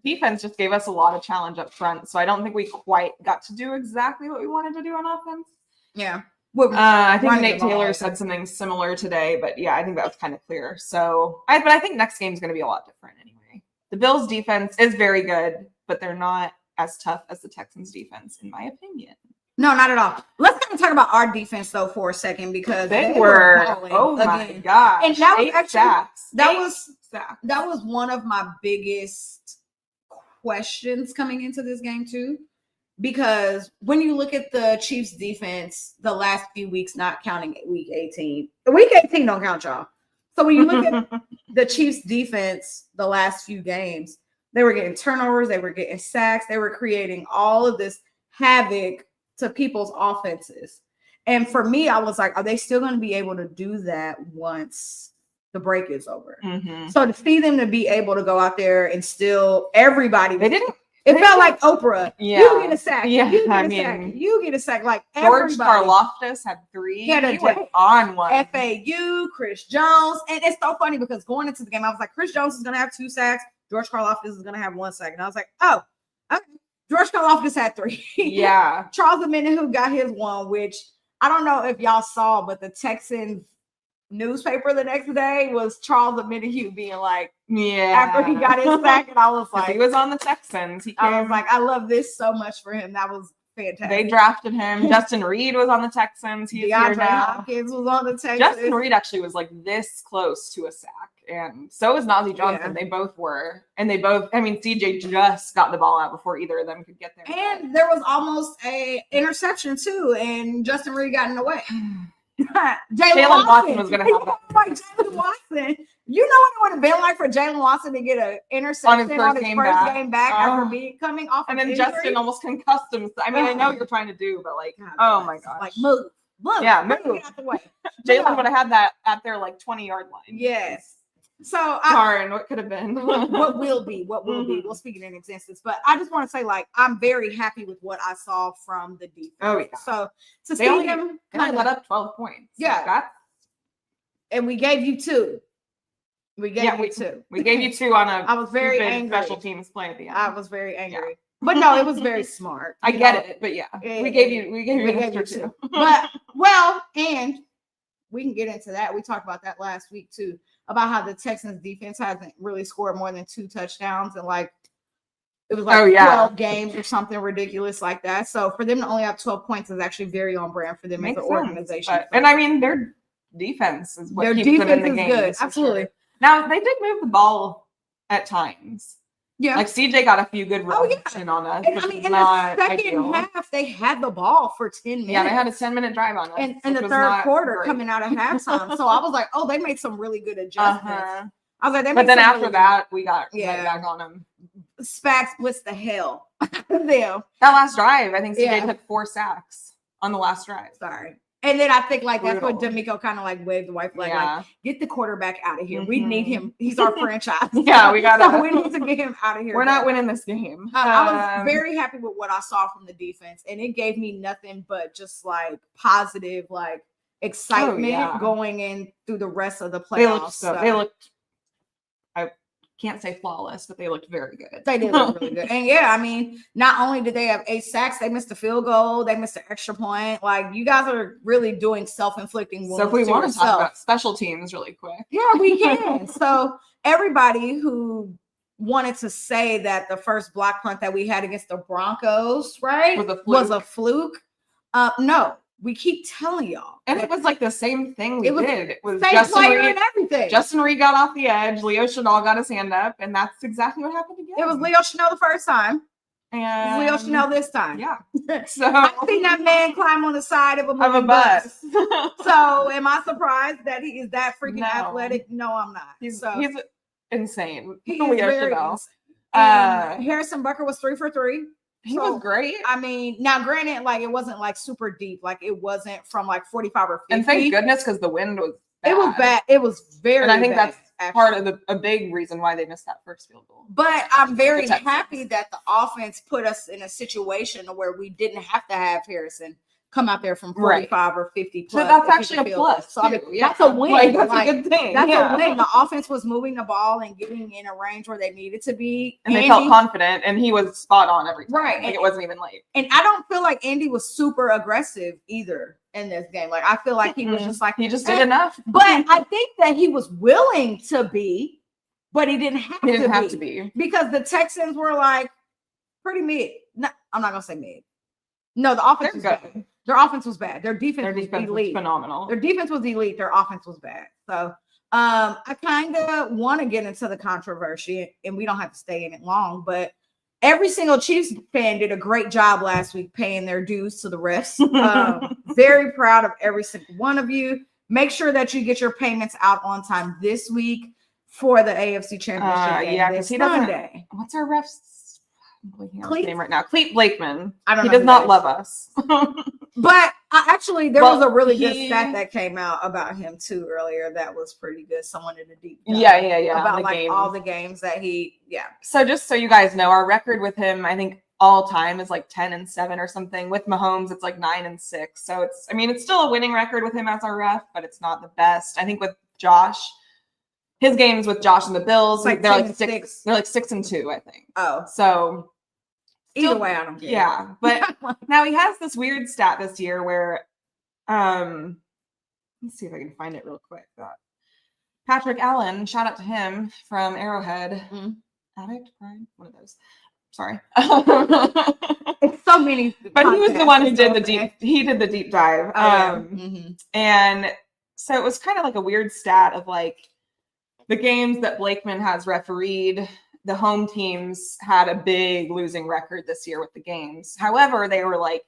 defense just gave us a lot of challenge up front, so I don't think we quite got to do exactly what we wanted to do on offense. Yeah. I think Nate Taylor said something similar today, but I think that was kind of clear. So, but I think next game is going to be a lot different anyway. The Bills' defense is very good, but they're not as tough as the Texans' defense, in my opinion. No, not at all. Let's kind of talk about our defense though for a second because they were my gosh, and that was actually sacks. That was one of my biggest questions coming into this game too. Because when you look at the Chiefs defense, the last few weeks, not counting week 18, week 18 don't count, y'all. So when you look at the Chiefs defense, the last few games, they were getting turnovers, they were getting sacks, they were creating all of this havoc to people's offenses. And for me, I was like, are they still going to be able to do that once the break is over? Mm-hmm. So to see them to be able to go out there and still everybody, they didn't. It felt like Oprah. Yeah. You get a sack. Yeah. You get a sack. Like George Karlaftis had 3. He went on one. FAU, Chris Jones. And it's so funny because going into the game, I was like, Chris Jones is going to have 2 sacks. George Karlaftis is going to have 1 sack. And I was like, oh, okay. George Karlaftis had 3. Yeah. Charles Omenihu got his 1, which I don't know if y'all saw, but the Texans newspaper the next day was Charles Omenihu being like, after he got his sack, and I was like, he was on the Texans. I was like, I love this so much for him. That was fantastic. They drafted him. Justin Reed was on the Texans. He's here now. Hopkins was on the Texans. Justin Reed actually was like this close to a sack, and so was Najee Johnson. Yeah. They both were, and they both. I mean, CJ just got the ball out before either of them could get there. And there was almost a interception too, and Justin Reed got in the way. Jalen Watson was going to have that. Like Jalen Watson. You know what it would have been like for Jalen Watson to get an interception on his first game back after coming off and of then injury? Justin almost concussed him. I mean, I know what you're trying to do, but like, God, oh my gosh. Like, move. Look, Yeah, get move. out the way. Jalen would have had that at their like 20-yard line. Yes. So darn, what could have been? what will be? We'll speak it in existence. But I just want to say, like, I'm very happy with what I saw from the defense. Oh yeah. So to They see only them let up 12 points. Yeah. And we gave you 2. We gave you 2. We gave you 2 on a I was very angry. special teams play at the end. I was very angry. But no, it was very smart. I get it, but yeah. We gave you an extra 2. But well, and we can get into that. We talked about that last week too, about how the Texans defense hasn't really scored more than 2 touchdowns in like it was like 12 games or something ridiculous like that. So for them to only have 12 points is actually very on brand for them as an organization. And I mean their defense is what keeps them in the game. Good. Absolutely. Sure. Now they did move the ball at times. Yeah, like CJ got a few good runs in on us. And I mean, in the second half, they had the ball for 10 minutes. Yeah, they had a 10-minute drive on us. And in the third quarter, coming out of halftime. So I was like, oh, they made some really good adjustments. I was like, but then after that, we got right back on them. Spags blitzed the hell out of them. That last drive, I think CJ took 4 sacks on the last drive. Sorry. And then I think like that's what D'Amico kind of like waved the white flag, like get the quarterback out of here. We need him. He's our franchise. Yeah, we got. So we need to get him out of here. We're not winning this game. I was very happy with what I saw from the defense, and it gave me nothing but just like positive, like excitement going in through the rest of the playoffs. They looked. I can't say flawless, but they looked very good. They did look really good. And yeah, I mean, not only did they have 8 sacks, they missed a field goal, they missed an extra point. Like, you guys are really doing self-inflicting wounds. So if we want to talk about special teams really quick. Yeah, we can. So everybody who wanted to say that the first block punt that we had against the Broncos, right, was a fluke. No. We keep telling y'all. And it was like the same thing we did. It was same Justin Reed and everything. Justin Reed got off the edge. Leo Chanel got his hand up. And that's exactly what happened again. It was Leo Chanel the first time. And Leo Chanel this time. Yeah. So I've seen that man climb on the side of a bus. So am I surprised that he is that freaking athletic? No, I'm not. He's insane. He Leo is very Chanel. Harrison Butker was 3 for 3. He was great. I mean, now granted, like it wasn't like super deep, like it wasn't from like 45 or 50. And thank goodness because the wind was bad. It was bad. It was very And I think bad, that's part of a big reason why they missed that first field goal. But I'm very happy that the offense put us in a situation where we didn't have to have Harrison come out there from 45 or 50 plus. So that's actually a plus. So I mean, that's a win. That's a good thing. That's a win. The offense was moving the ball and getting in a range where they needed to be. And they felt confident, and he was spot on every time. Right. Like it wasn't even late. And I don't feel like Andy was super aggressive either in this game. Like I feel like he was just like he just did enough. But I think that he was willing to be, but he didn't have to be. Because the Texans were like pretty mid. No, I'm not gonna say mid. No, the offense was bad. Their offense was bad. Their defense was elite. Phenomenal. Their defense was elite. Their offense was bad. So I kind of want to get into the controversy, and we don't have to stay in it long, but every single Chiefs fan did a great job last week paying their dues to the refs. Very proud of every single one of you. Make sure that you get your payments out on time this week for the AFC Championship game. Yeah, because he doesn't. What's our refs? Name right now, Clete Blakeman. He does not love us. But there was a really good stat that came out about him too earlier. That was pretty good. Someone in the deep dive. Yeah. About like all the games that So just so you guys know, our record with him, I think all time is like 10-7 or something. With Mahomes, it's like 9-6. So it's still a winning record with him as our ref, but it's not the best. I think with Josh. His games with Josh and the Bills, they're like 6. They're like 6-2, I think. Oh, so either way, I don't get it. Yeah, but now he has this weird stat this year where, let's see if I can find it real quick. Patrick Allen, shout out to him from Arrowhead. Addict, Prime, one of those. Sorry, it's so many. But he was the one who did the deep. He did the deep dive. And so it was kind of like a weird stat of like. The games that Blakeman has refereed, the home teams had a big losing record this year with the games. However, they were like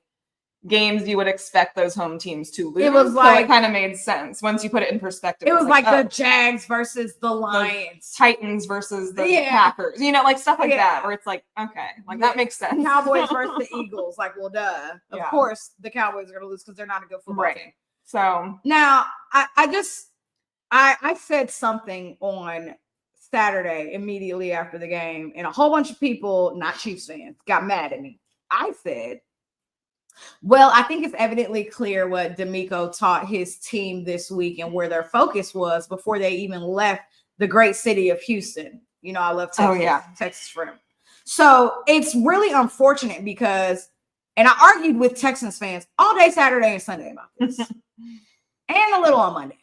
games you would expect those home teams to lose. It was like so it kind of made sense once you put it in perspective. It was like the Jags versus the Lions, the Titans versus the Packers, like stuff like that, where it's like, okay, like that makes sense. Cowboys versus the Eagles, like, well, duh. Of course, the Cowboys are going to lose because they're not a good football team. So now I said something on Saturday immediately after the game, and a whole bunch of people, not Chiefs fans, got mad at me. I said, well, I think it's evidently clear what D'Amico taught his team this week and where their focus was before they even left the great city of Houston. You know, I love Texas. Oh, yeah. Texas for him. So it's really unfortunate because, and I argued with Texans fans all day Saturday and Sunday about this, and a little on Monday.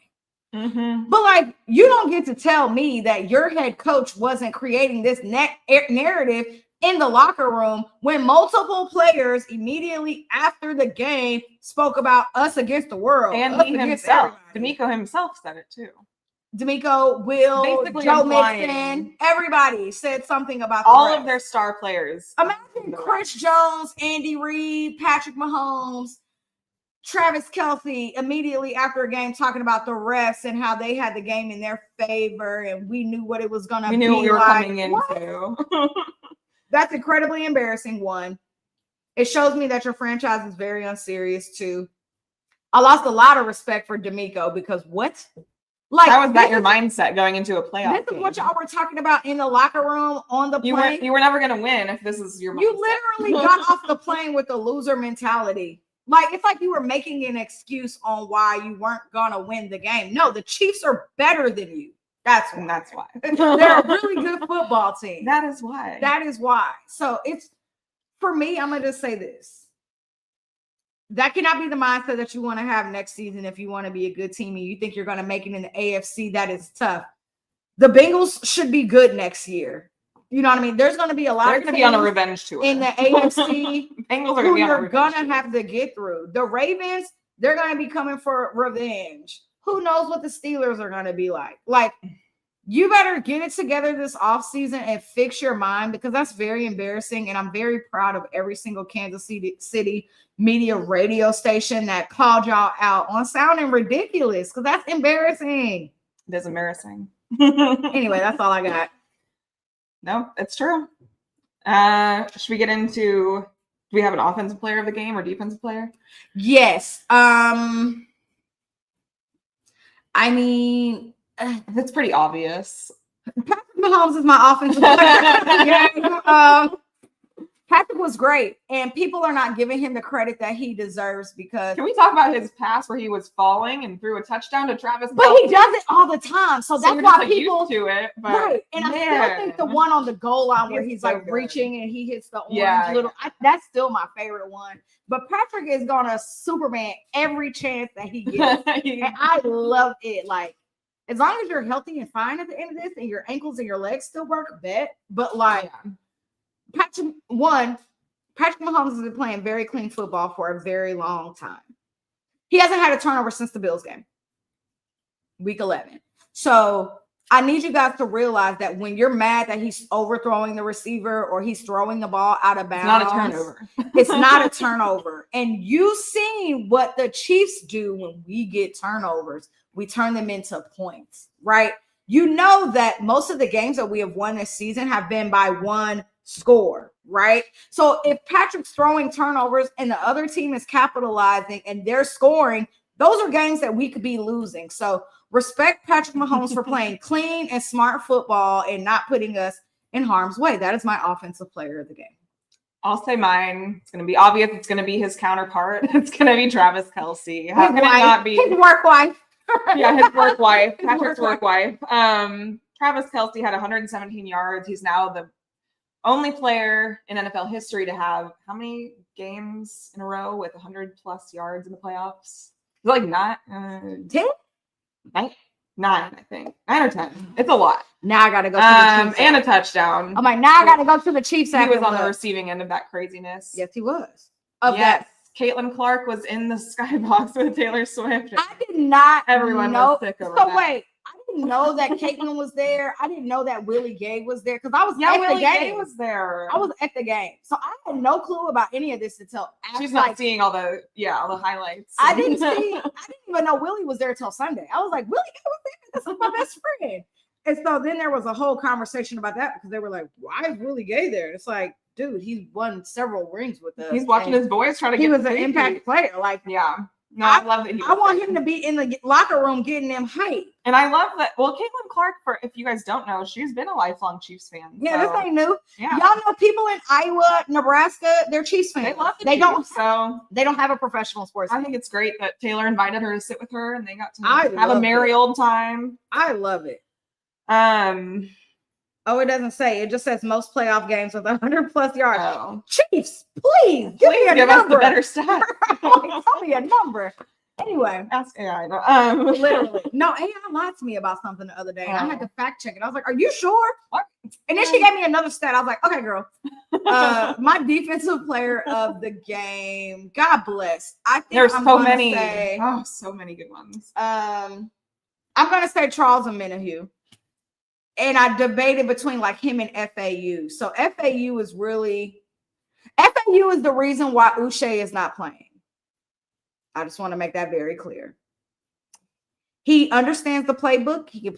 Mm-hmm. But like, you don't get to tell me that your head coach wasn't creating this narrative in the locker room when multiple players immediately after the game spoke about us against the world. And he himself, D'Amico himself said it too. D'Amico, Will, Basically Joe implying- Mixon, everybody said something about all the of their star players. Imagine Chris Jones, Andy Reid, Patrick Mahomes, Travis Kelce immediately after a game talking about the refs and how they had the game in their favor and we knew what it was going to be. We knew what we were like. coming into. That's incredibly embarrassing, one. It shows me that your franchise is very unserious, too. I lost a lot of respect for D'Amico because what? Like, how was that your mindset going into a playoff? This is what y'all were talking about in the locker room on the plane. You were never going to win if this is your mindset. You literally got off the plane with the loser mentality. Like, it's like you were making an excuse on why you weren't going to win the game. No, the Chiefs are better than you. That's why. They're a really good football team. That is why. That is why. So it's, for me, I'm going to just say this. That cannot be the mindset that you want to have next season if you want to be a good team and you think you're going to make it in the AFC. That is tough. The Bengals should be good next year. You know what I mean? There's going to be a lot They're of going to be on a revenge tour. in the AFC Bengals are who going to be on a you're revenge going to tour. have to get through. The Ravens, they're going to be coming for revenge. Who knows what the Steelers are going to be like? Like, you better get it together this offseason and fix your mind because that's very embarrassing. And I'm very proud of every single Kansas City media radio station that called y'all out on sounding ridiculous because that's embarrassing. It is embarrassing. Anyway, that's all I got. No, it's true. Should we get into, do we have an offensive player of the game or defensive player? Yes. I mean, it's pretty obvious. Patrick Mahomes is my offensive player. Patrick was great, and people are not giving him the credit that he deserves because. Can we talk about his pass where he was falling and threw a touchdown to Travis? But he does it all the time, so that's why people used to it. But right, and I still think the one on the goal line where he's like reaching and he hits the orange little. That's still my favorite one. But Patrick is gonna Superman every chance that he gets, and I love it. Like, as long as you're healthy and fine at the end of this, and your ankles and your legs still work, bet. But like. Yeah. Patrick Mahomes has been playing very clean football for a very long time. He hasn't had a turnover since the Bills game, week 11. So I need you guys to realize that when you're mad that he's overthrowing the receiver or he's throwing the ball out of bounds, it's not a turnover. It's not a turnover. And you've seen what the Chiefs do when we get turnovers. We turn them into points, right? You know that most of the games that we have won this season have been by one score, right? So if Patrick's throwing turnovers and the other team is capitalizing and they're scoring, those are games that we could be losing. So respect Patrick Mahomes for playing clean and smart football and not putting us in harm's way. That is my offensive player of the game. I'll say mine. It's going to be obvious. It's going to be his counterpart. It's going to be Travis Kelce. How can it not be his work wife? Yeah, his work wife. Patrick's work wife. Travis Kelce had 117 yards. He's now the only player in NFL history to have how many games in a row with 100 plus yards in the playoffs? Like 10? 9, I think. 9 or 10. It's a lot. Now I got to go to the Chiefs. And a touchdown. I'm like, now I got to go to the Chiefs. He was on the receiving end of that craziness. Yes, he was. Yes. Caitlin Clark was in the skybox with Taylor Swift. I did not Everyone know. was sick over that. So wait, I didn't know that Caitlin was there. I didn't know that Willie Gay was there because I was at the game. Gay was there. I was at the game, so I had no clue about any of this until after. She's not seeing all the highlights. I didn't even know Willie was there till Sunday. I was like, Willie Gay was there. This is my best friend. And so then there was a whole conversation about that because they were like, why is Willie Gay there? It's like, dude, he's won several rings with us. He's watching his boys try to get. He was an impact player. Like, yeah. No, I love that. I want him to be in the locker room getting them hype. And I love that. Well, Caitlin Clark, if you guys don't know, she's been a lifelong Chiefs fan. Yeah, so. This ain't new. Yeah. Y'all know people in Iowa, Nebraska, they're Chiefs fans. They love the They Chiefs, so they don't have a professional sports. I think it's great that Taylor invited her to sit with her and they got to I have a love merry it. old time. I love it. Oh, it doesn't say. It just says most playoff games with 100+ yards. Oh. Chiefs, please give me a give number. us the better stat. Tell me a number. Anyway, ask AI. Literally. No, AI lied to me about something the other day. And I had to fact check it. I was like, "Are you sure?" What? And then she gave me another stat. I was like, "Okay, girl." My defensive player of the game. God bless. I think There's I'm so gonna many. say, So many good ones. I'm gonna say Charles Omenihu. And I debated between like him and FAU. So FAU is the reason why Uche is not playing. I just want to make that very clear. He understands the playbook. He can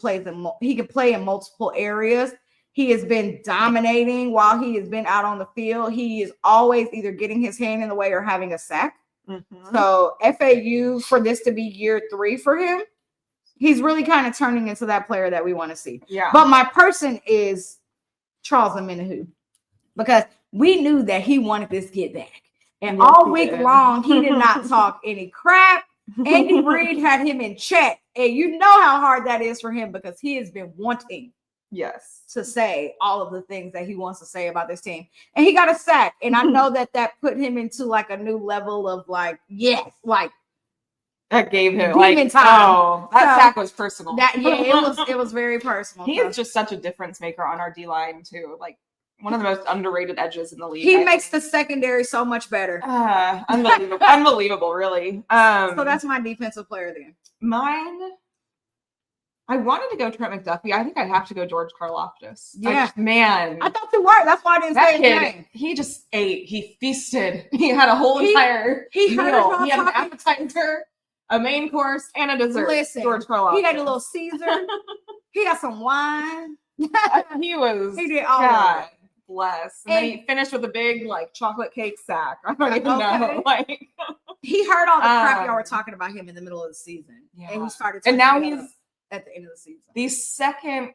play in multiple areas. He has been dominating while he has been out on the field. He is always either getting his hand in the way or having a sack. Mm-hmm. So FAU, for this to be year 3 for him, he's really kind of turning into that player that we want to see. Yeah. But my person is Charles Omenihu, because we knew that he wanted this get back. And all week long, he did not talk any crap. Andy Reid had him in check. And you know how hard that is for him, because he has been wanting to say all of the things that he wants to say about this team. And he got a sack. And I know that put him into like a new level of like, yes, like, that gave him time. Sack was personal. It was very personal. He is just such a difference maker on our D line too. Like one of the most underrated edges in the league. He makes the secondary so much better. Unbelievable, really. So that's my defensive player then. Mine. I wanted to go Trent McDuffie. I think I'd have to go George Karlaftis. Yeah, I thought you were. That's why I didn't say his name. He just ate. He feasted. He had a whole entire meal. He had an appetizer, a main course, and a dessert. Listen, George Karlaftis. He had a little Caesar. He had some wine. He did all God bless. And then he finished with a big like chocolate cake sack. I don't even know. Like he heard all the crap y'all were talking about him in the middle of the season. Yeah. And he started. And now he's at the end of the season. The second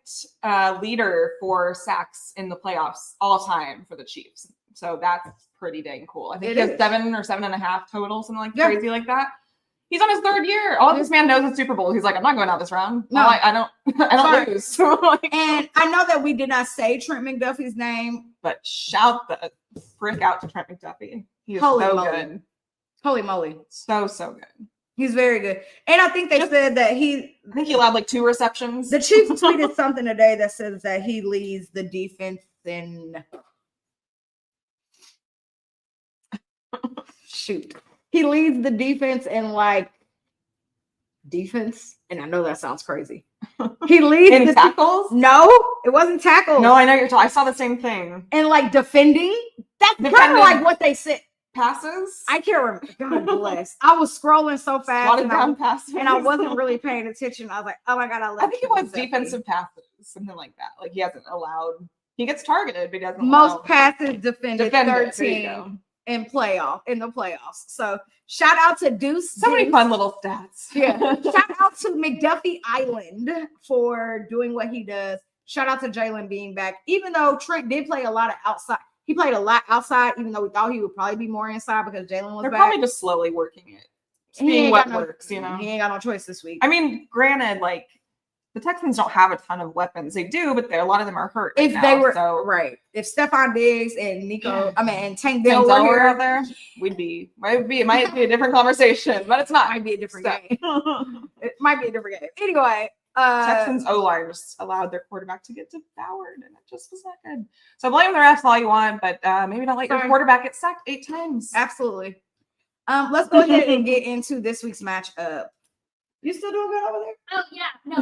leader for sacks in the playoffs all time for the Chiefs. So that's pretty dang cool. I think he has 7 or 7.5 total, something like crazy like that. He's on his 3rd year. All this man knows is Super Bowl. He's like, I'm not going out this round. No, I don't lose. And I know that we did not say Trent McDuffie's name, but shout the frick out to Trent McDuffie. He is so good. Holy moly. So good. He's very good. And I think they said that I think he allowed like 2 receptions. The Chiefs tweeted something today that says that he leads the defense in He leads the defense in like defense. And I know that sounds crazy. He leads in tackles? No, it wasn't tackles. No, I know you're talking. I saw the same thing. And like defending. That's kind of like what they said. Passes? I can't remember. God bless. I was scrolling so fast passes. And I wasn't really paying attention. I was like, oh my God, I think it was defensive passes, something like that. Like he hasn't allowed, he gets targeted, but he doesn't most passes defended 13 in the playoffs. So shout out to Deuce. So many fun little stats. Yeah. Shout out to McDuffie Island for doing what he does. Shout out to Jalen being back, even though Trent did play a lot of outside. He played a lot outside, even though we thought he would probably be more inside because Jalen was back. They're probably just slowly working it. Seeing what works, He ain't got no choice this week. I mean, granted, like, the Texans don't have a ton of weapons. They do, but a lot of them are hurt. If If Stephon Diggs and and Tank Dell were out there, it might be a different conversation, but it's not. It might be a different game. It might be a different game. Anyway. Texans O-line just allowed their quarterback to get devoured, and it just was not good. So blame the refs all you want, but maybe don't let your quarterback get sacked 8 times. Absolutely. Let's go ahead and get into this week's matchup. You still doing good over there? Oh yeah, no.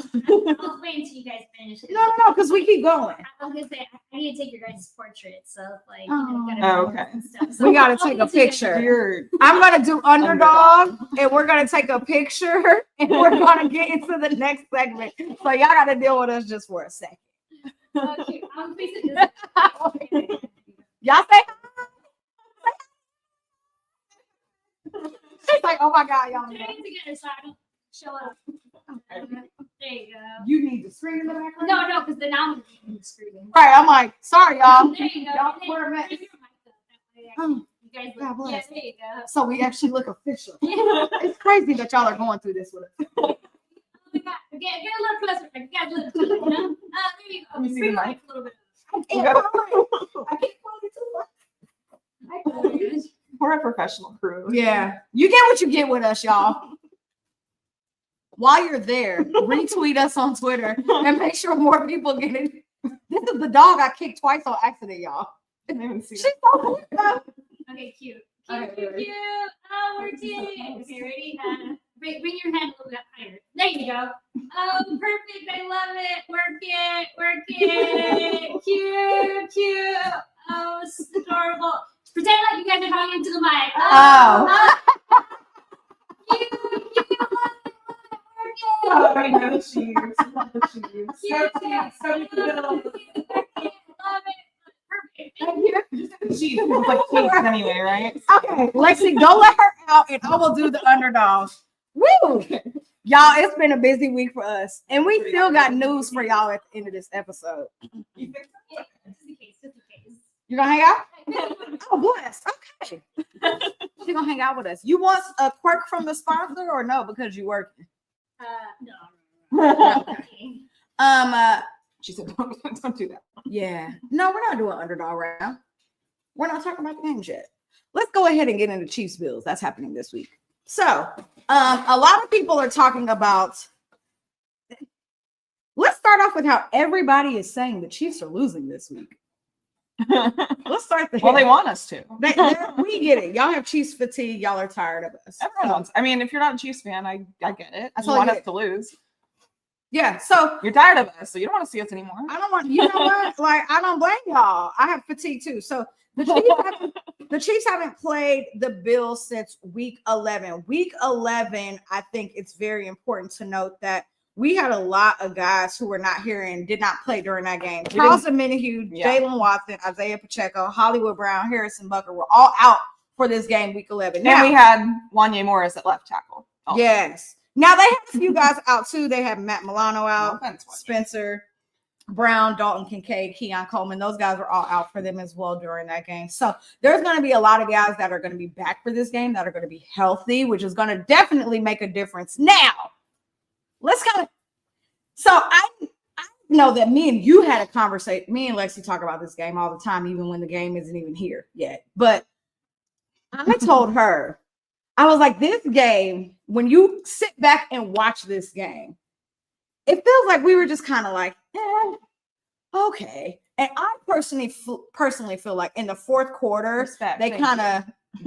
I'll wait until you guys finish. No, because we keep going. I was gonna say I need to take your guys' portraits, so like okay. So we gotta take a picture. I'm gonna do underdog, and we're gonna take a picture, and we're gonna get into the next segment. So y'all gotta deal with us just for a second. Okay, I'm facing this. Y'all say hi. She's like, oh my got y'all. Train together so I don't show up. There you go. You need to scream in the background. No, because then I'm screaming. Right, I'm like, sorry, y'all. There you go. Y'all And then wear a mask. bring your mic up. That way you guys God look. bless. Yeah, there you go. So we actually look official. Yeah. It's crazy that y'all are going through this with us. Oh my God. Get a little closer. Get a little closer. You know? There you go. Let me see Bring the the mic. mic a little bit. I can't call it too much. We're a professional crew. Yeah, you get what you get with us, y'all. While you're there, retweet us on Twitter and make sure more people get it. This is the dog I kicked twice on accident, y'all. I didn't even see She's so cute. Okay, cute. Okay, Cute. Oh, we're team. Okay, ready? Bring your hand a little bit higher. There you go. Oh, perfect. I love it. Work it. Work it. Cute. Oh, it's adorable. Pretend like you guys are talking into the mic. Oh. Cute. Love it. Oh, I know the shoes. Love the shoes. So cute. So cute. Love it. Perfect. She's like cute anyway, right? Okay, Lexi, go let her out and I will do the underdog. Woo! Y'all, it's been a busy week for us. And we still got news for y'all at the end of this episode. You think so? Just in case. You gonna hang out? Oh, bless. Okay. She gonna hang out with us. You want a quirk from the sponsor or no? Because you working. No. She said, don't do that. Yeah. No, we're not doing underdog round. We're not talking about the games yet. Let's go ahead and get into Chiefs Bills. That's happening this week. So, a lot of people are talking about. Let's start off with how everybody is saying the Chiefs are losing this week. Let's start there. Well, they want us to. We get it. Y'all have Chiefs fatigue. Y'all are tired of us. Everyone wants. I mean, if you're not a Chiefs fan, I get it. I You totally want get us to lose. Yeah. So You're tired of us, so you don't want to see us anymore. I don't want. You know what? Like I don't blame y'all. I have fatigue too. So the Chiefs haven't played the Bills since week 11. Week 11, I think it's very important to note that we had a lot of guys who were not here and did not play during that game. Charleston Minihue, Jalen Watson, Isaiah Pacheco, Hollywood Brown, Harrison Butker were all out for this game, week 11. And we had Wanye Morris at left tackle. Also. Yes. Now they had a few guys out too. They have Matt Milano out, No offense, Spencer Brown, Dalton Kincaid, Keon Coleman. Those guys were all out for them as well during that game. So there's going to be a lot of guys that are going to be back for this game that are going to be healthy, which is going to definitely make a difference. Now, let's kind of. So I know that me and you had a conversation. Me and Lexi talk about this game all the time, even when the game isn't even here yet. But I told her, I was like, this game, when you sit back and watch this game, it feels like we were just kind of like, okay. And I personally feel like in the fourth quarter, they kind of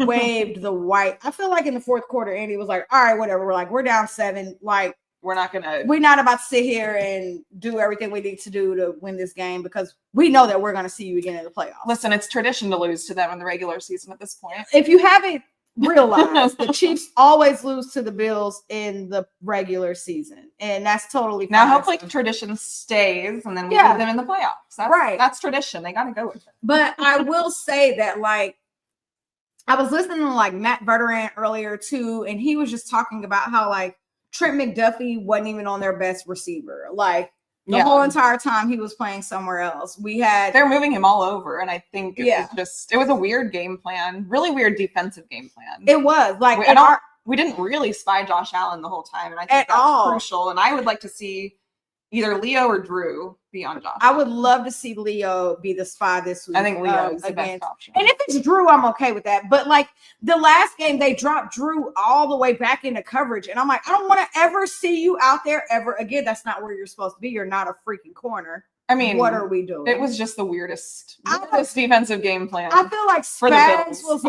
waved the white. I feel like in the fourth quarter, Andy was like, all right, whatever. We're down 7. Like, we're not about to sit here and do everything we need to do to win this game because we know that we're going to see you again in the playoffs. Listen, it's tradition to lose to them in the regular season at this point. If you haven't realized, the Chiefs always lose to the Bills in the regular season, and that's totally fine. Now, hopefully, tradition stays, and then we beat them in the playoffs. That's tradition. They got to go with it. But I will say that, like, I was listening to like Matt Verderan earlier too, and he was just talking about how like Trent McDuffie wasn't even on their best receiver. Like the whole entire time he was playing somewhere else. They're moving him all over, and I think it was a weird game plan, really weird defensive game plan. It was like we didn't really spy Josh Allen the whole time, and I think that's crucial. And I would like to see either Leo or Drew be on Josh. I would love to see Leo be the spy this week. I think Leo is the best option. And if it's Drew, I'm okay with that. But like the last game, they dropped Drew all the way back into coverage. And I'm like, I don't want to ever see you out there ever again. That's not where you're supposed to be. You're not a freaking corner. I mean, what are we doing? It was just the weirdest defensive game plan. I feel like Spags was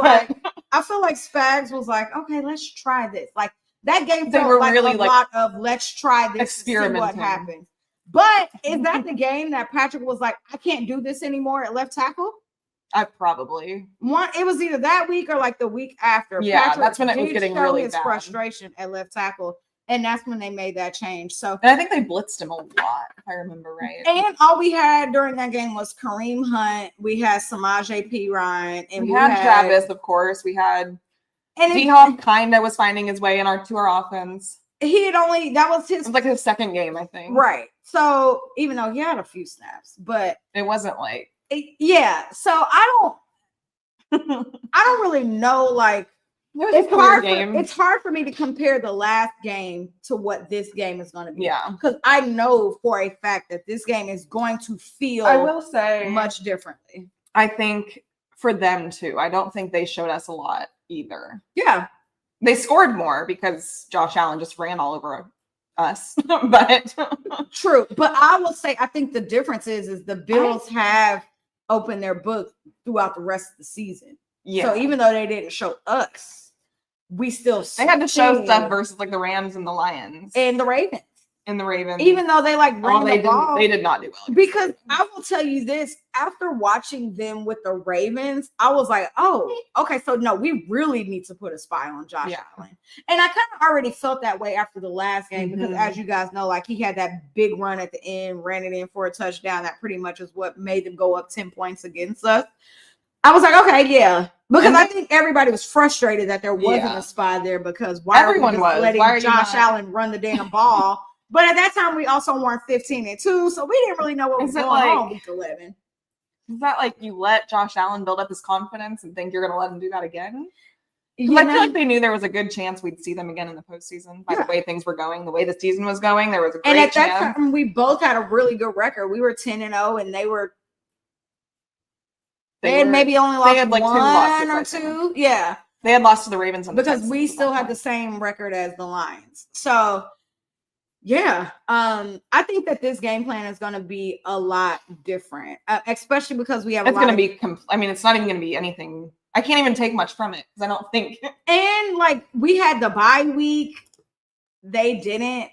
like, okay, let's try this. Like that game felt like really a lot of let's try this, experimenting. To see what happens. But is that the game that Patrick was like, I can't do this anymore at left tackle? Probably. It was either that week or like the week after. Yeah, Patrick that's when it was getting really bad. Frustration at left tackle, and that's when they made that change. So, and I think they blitzed him a lot, if I remember right. And all we had during that game was Kareem Hunt. We had Samaje P. Ryan, and we had Travis, of course. We had And D-Hop kind of was finding his way to our offense. That was It was like his second game, I think. right. So even though he had a few snaps, but it wasn't like So I don't really know. Like it's hard for me to compare the last game to what this game is going to be. Yeah, because I know for a fact that this game is going to feel. I will say much differently. I think for them too. I don't think they showed us a lot either. Yeah. They scored more because Josh Allen just ran all over us. But true. But I will say, I think the difference is the Bills have opened their book throughout the rest of the season. Yeah. So even though they didn't show us, we still had to show stuff versus like the Rams and the Lions and the Ravens. Even though they ran the ball, they did not do well. Because I will tell you this, after watching them with the Ravens, I was like, oh, okay, so no, we really need to put a spy on Josh Allen. And I kind of already felt that way after the last game because as you guys know, like he had that big run at the end, ran it in for a touchdown. That pretty much is what made them go up 10 points against us. I was like, okay, yeah. Because I think everybody was frustrated that there wasn't a spy there because everyone was letting Josh Allen run the damn ball. But at that time, we also weren't 15-2, so we didn't really know what was going on week 11. Is that like you let Josh Allen build up his confidence and think you're going to let him do that again? I feel like they knew there was a good chance we'd see them again in the postseason by the way things were going, the way the season was going. There was a great chance. And at that time, we both had a really good record. We were 10-0, and they had maybe only lost like one or two. Yeah. They had lost to the Ravens. Because we still had the same record as the Lions. So... yeah, I think that this game plan is going to be a lot different, especially because we have. It's going to be. I mean, it's not even going to be anything. I can't even take much from it because I don't think. And like we had the bye week, they didn't.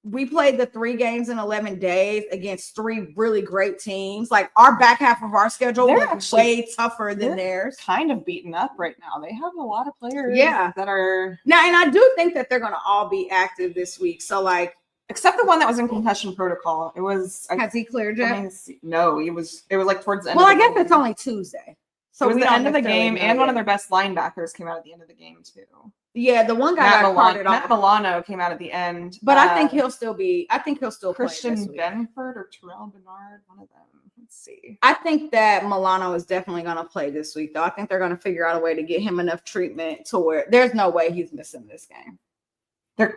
We played the 3 games in 11 days against 3 really great teams. Like our back half of our schedule was way tougher than theirs. Kind of beaten up right now. They have a lot of players that are now, and I do think that they're going to all be active this week. So like, except the one that was in concussion protocol. It was. Has he cleared yet? No, it was like towards the end. Well, I guess it's only Tuesday. So it was the end of the game, and one of their best linebackers came out at the end of the game too. Yeah, the one guy got carted off. Matt Milano came out at the end. But I think he'll still be. I think he'll still Christian play this week. Benford or Terrell Bernard, one of them. Let's see. I think that Milano is definitely going to play this week, though. I think they're going to figure out a way to get him enough treatment to where there's no way he's missing this game.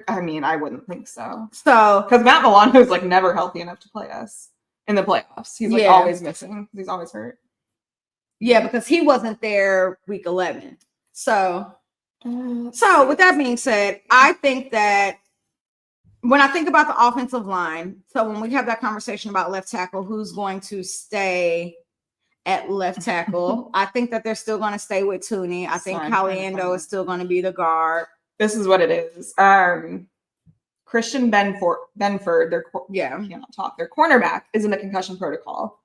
I mean, I wouldn't think so. So, because Matt Milano is like never healthy enough to play us in the playoffs. He's like always missing. He's always hurt. Yeah, because he wasn't there week 11. So with that being said, I think that when I think about the offensive line, so when we have that conversation about left tackle, who's going to stay at left tackle, I think that they're still going to stay with Tooney. I think Caliendo is still going to be the guard. This is what it is. Christian Benford, their cornerback is in the concussion protocol.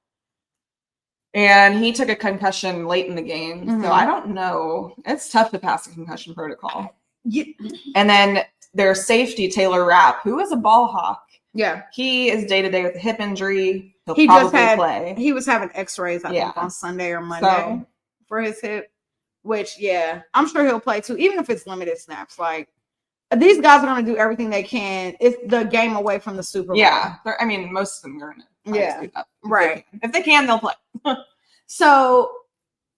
And he took a concussion late in the game. Mm-hmm. So I don't know. It's tough to pass a concussion protocol. Yeah. And then their safety, Taylor Rapp, who is a ball hawk. Yeah. He is day-to-day with a hip injury. He'll probably play. He was having x-rays, I think, on Sunday or Monday for his hip. Which, I'm sure he'll play too, even if it's limited snaps. Like, these guys are going to do everything they can. It's the game away from the Super Bowl. Yeah. I mean, most of them are in it. Right. If they can, they'll play. So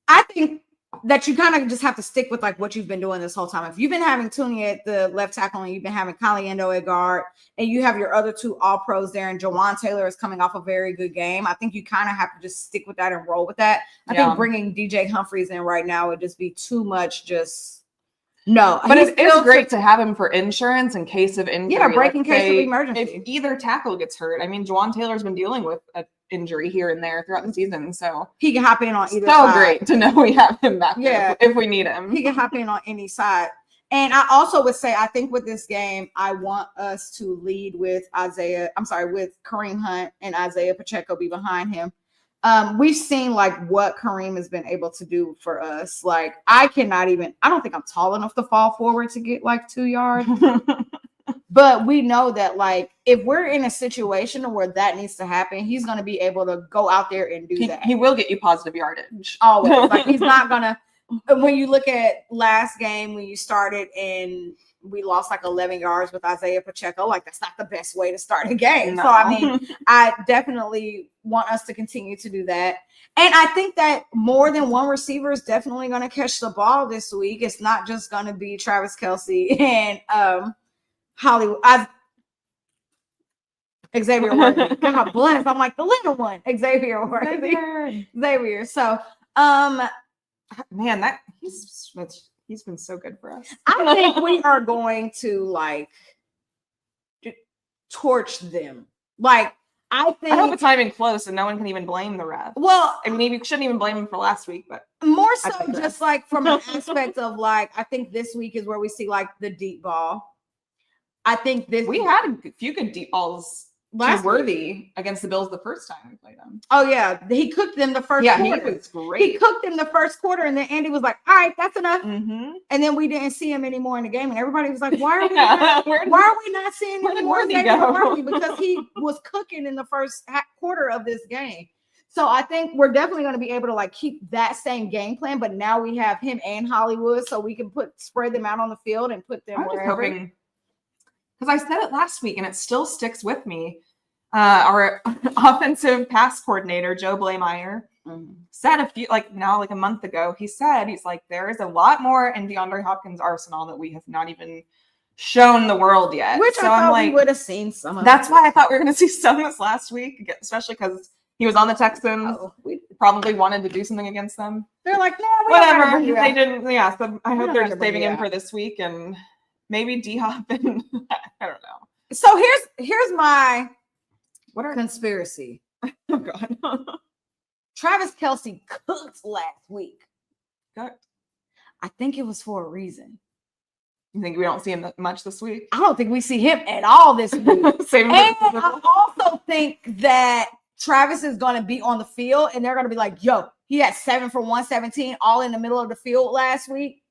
I think that you kind of just have to stick with like what you've been doing this whole time. If you've been having Tooney at the left tackle and you've been having Caliendo at guard and you have your other 2 all pros there and Jawan Taylor is coming off a very good game, I think you kind of have to just stick with that and roll with that. I think bringing DJ Humphries in right now would just be too much. No, but it's great to have him for insurance in case of injury. Yeah, break in case of emergency. If either tackle gets hurt, I mean, Jawan Taylor's been dealing with an injury here and there throughout the season, so he can hop in on either side. So great to know we have him back there if we need him. He can hop in on any side. And I also would say, I think with this game, I want us to lead with with Kareem Hunt and Isaiah Pacheco be behind him. We've seen like what Kareem has been able to do for us. Like I don't think I'm tall enough to fall forward to get like 2 yards. But we know that like if we're in a situation where that needs to happen, he's going to be able to go out there and do that. He will get you positive yardage. Always. Like he's not going to when you look at last game when you started and we lost like 11 yards with Isaiah Pacheco, like that's not the best way to start a game. No. So I mean, I definitely want us to continue to do that. And I think that more than one receiver is definitely going to catch the ball this week. It's not just going to be Travis Kelce and Hollywood. Xavier Worthy. God bless. I'm like the little one. Xavier Worthy. Xavier. So man, that he's been so good for us. I think we are going to like torch them. Like I hope it's not even close and no one can even blame the ref. Well, I mean, you shouldn't even blame him for last week, but more so just like from an aspect of like, I think this week is where we see like the deep ball. I think we had a few good deep balls. Worthy against the Bills the first time we played them. Oh yeah, he cooked them the first quarter. Yeah, he was great. He cooked them the first quarter, and then Andy was like, "All right, that's enough." Mm-hmm. And then we didn't see him anymore in the game, and everybody was like, "Why are we not seeing him anymore?" Because he was cooking in the first quarter of this game. So I think we're definitely going to be able to like keep that same game plan, but now we have him and Hollywood, so we can spread them out on the field and put them wherever. Because I said it last week, and it still sticks with me. Our offensive pass coordinator, Joe Blameyer, said a month ago, he's like, there is a lot more in DeAndre Hopkins' arsenal that we have not even shown the world yet. Which so I thought we would have seen some of. That's why I thought we were going to see some this last week, especially because he was on the Texans. We probably wanted to do something against them. They're like, no, whatever. They didn't. Yeah, so I hope they're just saving him for this week and maybe D-Hop and I don't know. So here's my conspiracy. Oh God. Travis Kelce cooked last week. Good. I think it was for a reason. You think we don't see him much this week? I don't think we see him at all this week. And I also think that Travis is going to be on the field and they're going to be like, yo, he had 7 for 117 all in the middle of the field last week.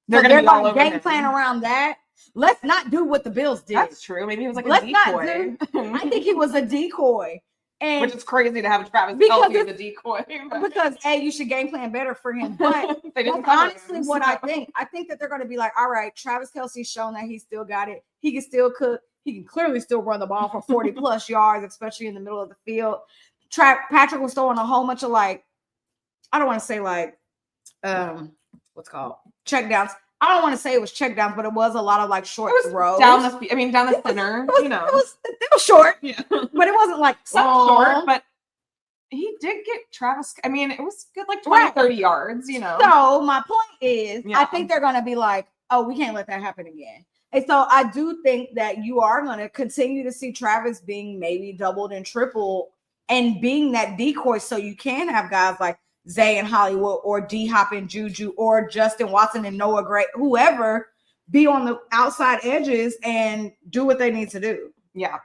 They're going to game plan around that. Let's not do what the Bills did. That's true. Maybe he was like a decoy. I think he was a decoy. And which is crazy to have Travis Kelce as a decoy. Because you should game plan better for him. But that's honestly what I think. I think that they're going to be like, all right, Travis Kelce's shown that he still got it. He can still cook. He can clearly still run the ball for 40 plus yards, especially in the middle of the field. Patrick was throwing a whole bunch of I don't want to say what's called check downs. I don't want to say it was check downs, but it was a lot of short throws. Down the center. It was short. Yeah. But it wasn't short, but he did get Travis. I mean, it was good 20, 30 yards, So my point is, I think they're going to be like, oh, we can't let that happen again. And so I do think that you are going to continue to see Travis being maybe doubled and tripled and being that decoy so you can have guys like Zay and Hollywood or D-Hop and Juju or Justin Watson and Noah Gray, whoever, be on the outside edges and do what they need to do. Yeah.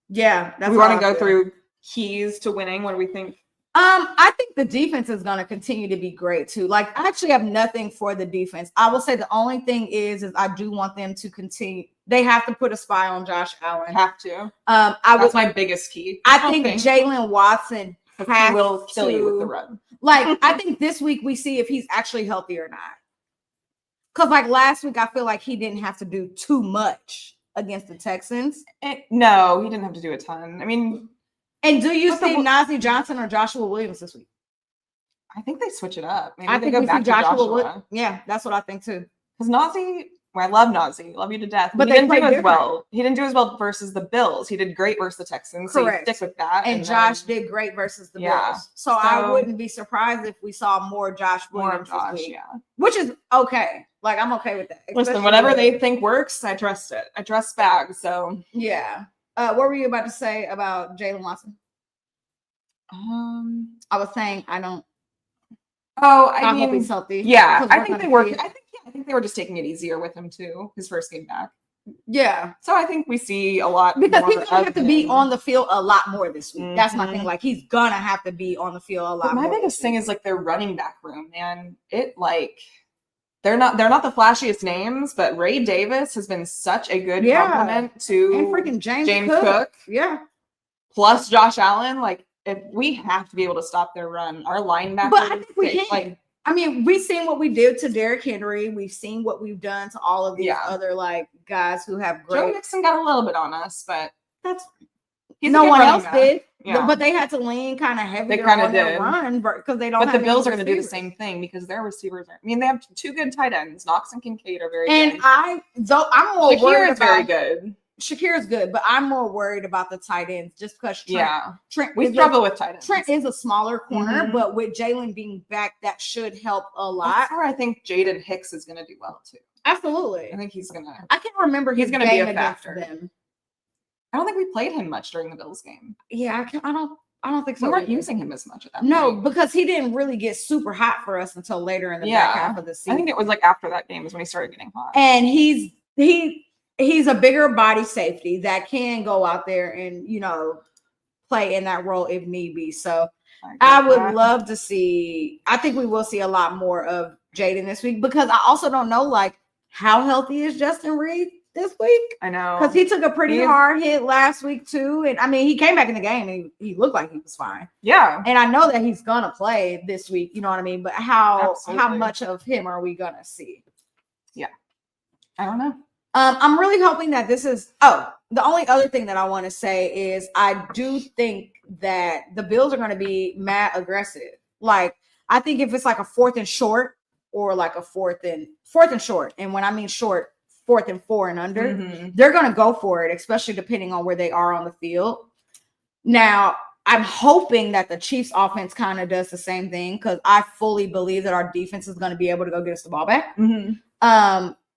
Yeah. We want to go through keys to winning. What do we think? I think the defense is going to continue to be great too. I actually have nothing for the defense. I will say the only thing is I do want them to continue. They have to put a spy on Josh Allen. Have to. That's my biggest key. I think Jalen Watson he will kill you with the run. I think this week we see if he's actually healthy or not. Because last week, I feel like he didn't have to do too much against the Texans. No, he didn't have to do a ton. I mean, and do you see Najee Johnson or Joshua Williams this week? I think they switch it up. Maybe I think we see Joshua. Yeah, that's what I think too. Because Najee. Well, I love Najee. Love you to death. But he didn't do as well. He didn't do as well versus the Bills. He did great versus the Texans. Correct. So you stick with that. And Josh did great versus the Bills. So I wouldn't be surprised if we saw more Josh Williams this week. Yeah. Which is okay. I'm okay with that. Listen, whatever they think works, I trust it. I trust Spags. So yeah. What were you about to say about Jalen Watson? I was saying I don't. Oh, I mean, hope he's healthy. Yeah, I think they were. I think they were just taking it easier with him too. His first game back. Yeah. So I think we see a lot because he's gonna have to be on the field a lot more this week. Mm-hmm. That's my thing. He's gonna have to be on the field a lot. But my biggest thing is their running back room, man. They're not the flashiest names, but Ray Davis has been such a good compliment to and freaking James Cook. Yeah. Plus Josh Allen, if we have to be able to stop their run, our linebackers. But I think we can. Like, I mean, we've seen what we did to Derrick Henry. We've seen what we've done to all of these other like guys who have great. Joe Mixon got a little bit on us, but that's no one else did. Yeah. But they had to lean kind of heavier They kinda on their run because they don't. But have the Bills are any going to do the receivers. same thing because their receivers are. I mean, they have two good tight ends. Knox and Kincaid are very And good. I'm more worried Shakir is about. very good. Shakir is good, but I'm more worried about the tight ends just because Trent we struggle with tight ends. Trent is a smaller corner, but with Jalen being back, that should help a lot. That's where I think Jaden Hicks is going to do well too. Absolutely, I think he's going to. I can remember he's his going to be game a against factor. them. I don't think we played him much during the Bills game. Yeah, I don't think so. We weren't using him as much at that point. point. Because he didn't really get super hot for us until later in the back half of the season. I think it was like after that game is when he started getting hot. And he's a bigger body safety that can go out there and, play in that role if need be. So I would love to see, I think we will see a lot more of Jaden this week because I also don't know, like, how healthy is Justin Reed this week? I know. Because he took a pretty hard hit last week too. And I mean, he came back in the game and he looked like he was fine. Yeah. And I know that he's going to play this week. You know what I mean? But how much of him are we going to see? Yeah. I don't know. I'm really hoping that this is, the only other thing that I want to say is I do think that the Bills are going to be mad aggressive. Like, I think if it's like a 4th and short or like a 4th and short. And when I mean short, 4th and 4 and under, they're going to go for it, especially depending on where they are on the field. Now, I'm hoping that the Chiefs offense kind of does the same thing because I fully believe that our defense is going to be able to go get us the ball back.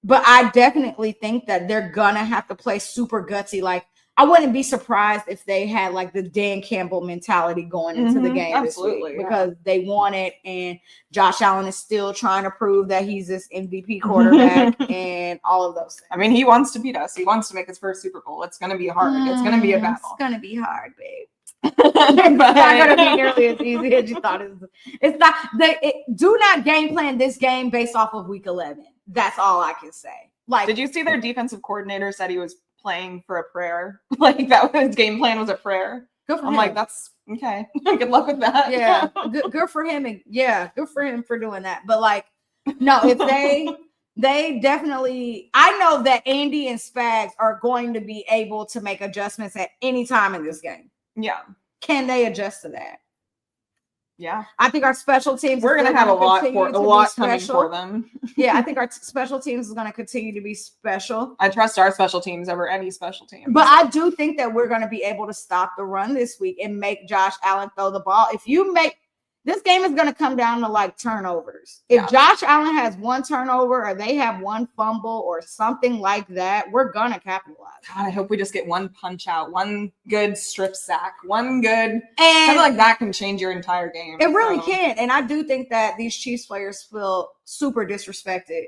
But I definitely think that they're going to have to play super gutsy. Like, I wouldn't be surprised if they had like the Dan Campbell mentality going into the game this week because they want it. And Josh Allen is still trying to prove that he's this MVP quarterback and all of those things. I mean, he wants to beat us. He wants to make his first Super Bowl. It's going to be hard. It's going to be a battle. It's going to be hard, babe. It's not going to be nearly as easy as you thought it was. It's not. Do not game plan this game based off of week 11. That's all I can say. Like, did you see their defensive coordinator said he was playing for a prayer? Like, that was his game plan was a prayer. Good for him. I'm like, that's okay. Good luck with that. Yeah, good for him. And good for him for doing that. But like, no, if they definitely, I know that Andy and Spags are going to be able to make adjustments at any time in this game. Yeah. Can they adjust to that? Yeah. I think our special teams. We're going to have a lot coming for them. Yeah, I think our special teams is going to continue to be special. I trust our special teams over any special team. But I do think that we're going to be able to stop the run this week and make Josh Allen throw the ball. This game is going to come down to like turnovers. If Josh Allen has one turnover or they have one fumble or something like that, we're going to capitalize. God, I hope we just get one punch out, one good strip sack, one good. And something like that can change your entire game. It really can. And I do think that these Chiefs players feel super disrespected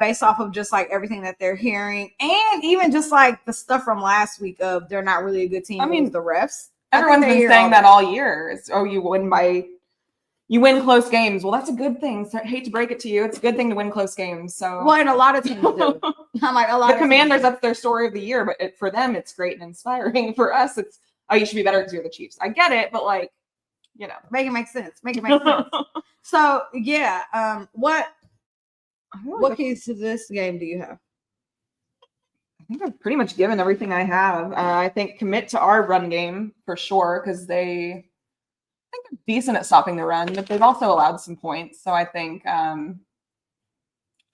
based off of just like everything that they're hearing. And even just like the stuff from last week of they're not really a good team. I mean, the refs. Everyone's been saying that all year. It's, you win close games. Well, that's a good thing. So I hate to break it to you. It's a good thing to win close games. So, well, and a lot of teams do. I'm like, a lot the of Commanders, that's their story of the year. But for them, it's great and inspiring. For us, it's, you should be better because you're the Chiefs. I get it, but like, make it make sense. Make it make sense. So, what keys to this game do you have? I think I've pretty much given everything I have. I think commit to our run game for sure because they're decent at stopping the run, but they've also allowed some points. So I think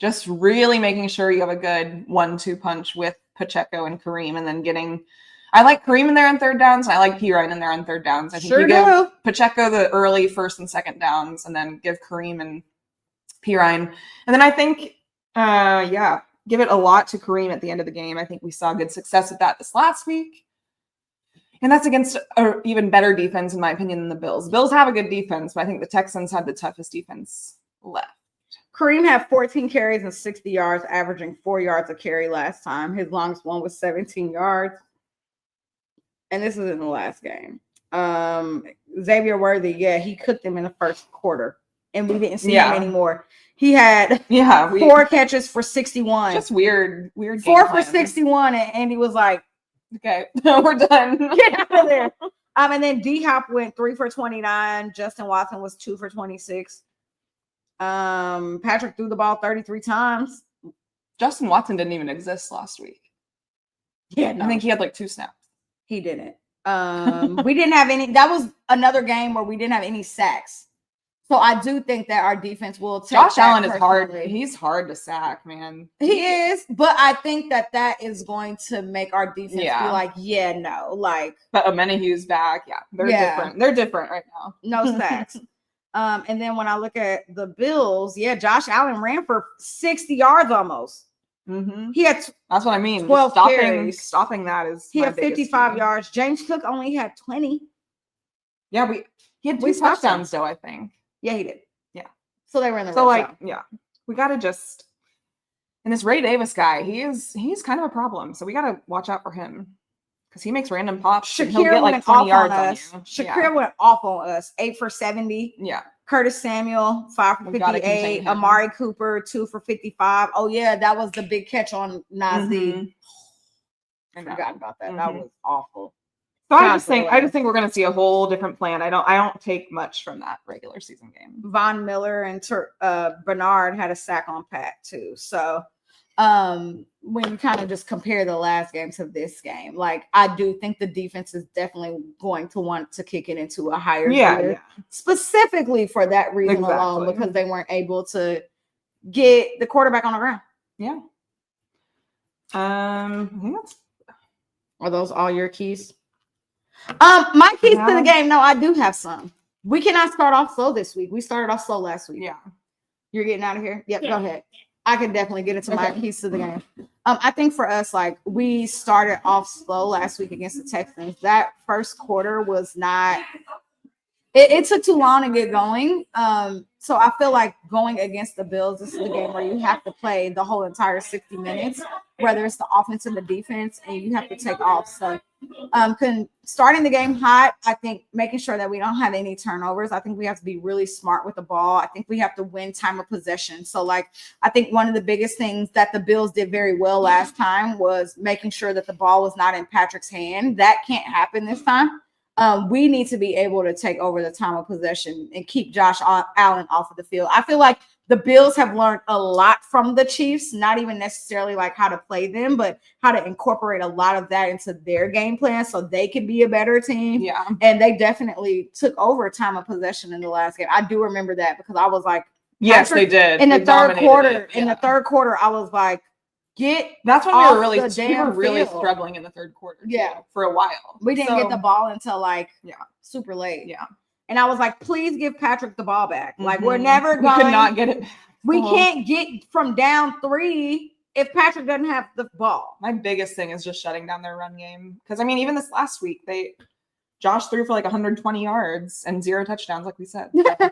just really making sure you have a good 1-2 punch with Pacheco and Kareem, and then I like Kareem in there on third downs, and I like Pirine in there on third downs. I think you give Pacheco the early first and second downs, and then give Kareem and Pirine. And then I think, give it a lot to Kareem at the end of the game. I think we saw good success with that this last week. And that's against an even better defense, in my opinion, than the Bills. The Bills have a good defense, but I think the Texans had the toughest defense left. Kareem had 14 carries and 60 yards, averaging 4 yards a carry last time. His longest one was 17 yards. And this is in the last game. Xavier Worthy, he cooked them in the first quarter. And we didn't see him anymore. He had 4 catches for 61. Just weird 4 for 61, and Andy was like, okay, we're done. Get out of there. And then D-Hop went 3 for 29. Justin Watson was 2 for 26. Patrick threw the ball 33 times. Justin Watson didn't even exist last week. Yeah, no. I think he had like 2 snaps. He didn't. We didn't have any. That was another game where we didn't have any sacks. So I do think that our defense will take Josh that Allen is hard. personally. He's hard to sack, man. He is, but I think that is going to make our defense be like, yeah, no, like. But Omenahu's back. Yeah, they're different. They're different right now. No sacks. And then when I look at the Bills, Josh Allen ran for 60 yards almost. Mm-hmm. He had that's what I mean. 12 carries. Stopping that is. He had 55 yards. James Cook only had 20. Yeah, he had 2 touchdowns though, I think. Yeah, he did. Yeah. So they were in the we gotta just. And this Ray Davis guy, he's kind of a problem. So we gotta watch out for him because he makes random pops. Shakir he'll get like 20 yards on you. Shakir went off on us. 8 for 70. Yeah. Curtis Samuel, 5 for 58. Amari Cooper, 2 for 55. Oh yeah, that was the big catch on Nazi. I forgot about that. That was awful. So I just think we're going to see a whole different plan. I don't take much from that regular season game. Von Miller and Bernard had a sack on Pat too. So when you kind of just compare the last game to this game, like I do think the defense is definitely going to want to kick it into a higher gear, specifically for that reason alone, because they weren't able to get the quarterback on the ground. Yeah. I think that's. Are those all your keys? My keys to the game. No, I do have some. We cannot start off slow this week. We started off slow last week. Yeah. You're getting out of here? Yep, go ahead. I can definitely get into my keys to the game. I think for us, like we started off slow last week against the Texans. That first quarter was not. It took too long to get going. So I feel like going against the Bills, this is the game where you have to play the whole entire 60 minutes, whether it's the offense and the defense, and you have to take off. So starting the game hot, I think making sure that we don't have any turnovers. I think we have to be really smart with the ball. I think we have to win time of possession. So like, I think one of the biggest things that the Bills did very well last time was making sure that the ball was not in Patrick's hand. That can't happen this time. We need to be able to take over the time of possession and keep Josh Allen off of the field. I feel like the Bills have learned a lot from the Chiefs, not even necessarily like how to play them, but how to incorporate a lot of that into their game plan so they can be a better team. Yeah. And they definitely took over time of possession in the last game. I do remember that because I was like, yes, they did. In the third quarter, I was like, that's when we were really struggling in the third quarter. Yeah. For a while. We didn't get the ball until super late. Yeah. And I was like, please give Patrick the ball back. Like, we're never going. We could not get it back. We can't get from down 3 if Patrick doesn't have the ball. My biggest thing is just shutting down their run game. Because, I mean, even this last week, Josh threw for like 120 yards and 0 touchdowns, like we said. So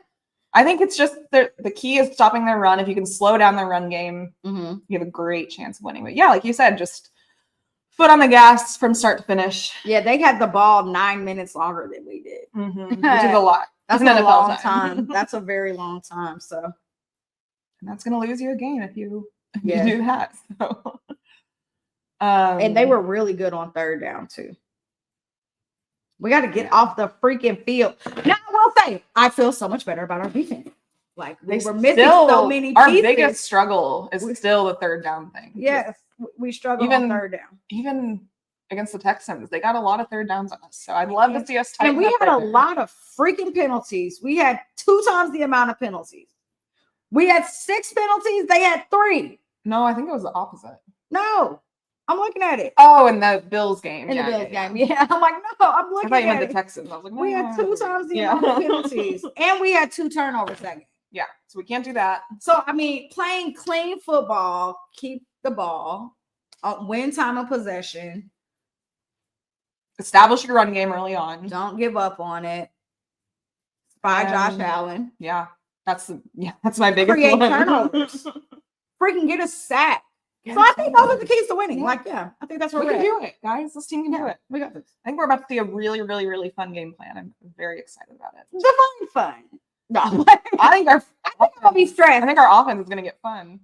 I think it's just the key is stopping their run. If you can slow down their run game, you have a great chance of winning. But yeah, like you said, just foot on the gas from start to finish. Yeah, they had the ball 9 minutes longer than we did. Which is a lot. That's a long time. That's a very long time. So, and that's going to lose you a game if you do that. So, and they were really good on third down too. We got to get off the freaking field. Now, I will say, I feel so much better about our defense. Like, we were missing so many pieces. Our biggest struggle is still the third down thing. Yes, we struggle on third down. Even against the Texans, they got a lot of third downs on us. So I'd love to see us tighten up. And we had a there. lot of freaking penalties. We had 2 times the amount of penalties. We had 6 penalties. They had 3. No, I think it was the opposite. No. I'm looking at it. Oh, in the Bills game. In the Bills game, yeah. I'm like, no, I'm looking at it. I thought you meant the Texans. I was like, no. We had 2 times the amount of penalties. And we had 2 turnovers that game. Yeah, so we can't do that. So, I mean, playing clean football, keep the ball, win time of possession. Establish your run game early on. Don't give up on it. Spy Josh Allen. Yeah, that's my biggest Create turnovers. Freaking get a sack. So I think those are the keys to winning. Yeah. Like, I think that's what we can do it, guys. This team can do it. We got this. I think we're about to see a really, really, really fun game plan. I'm very excited about it. Divine fun. No, I think I'm gonna be stressed. I think our offense is gonna get fun.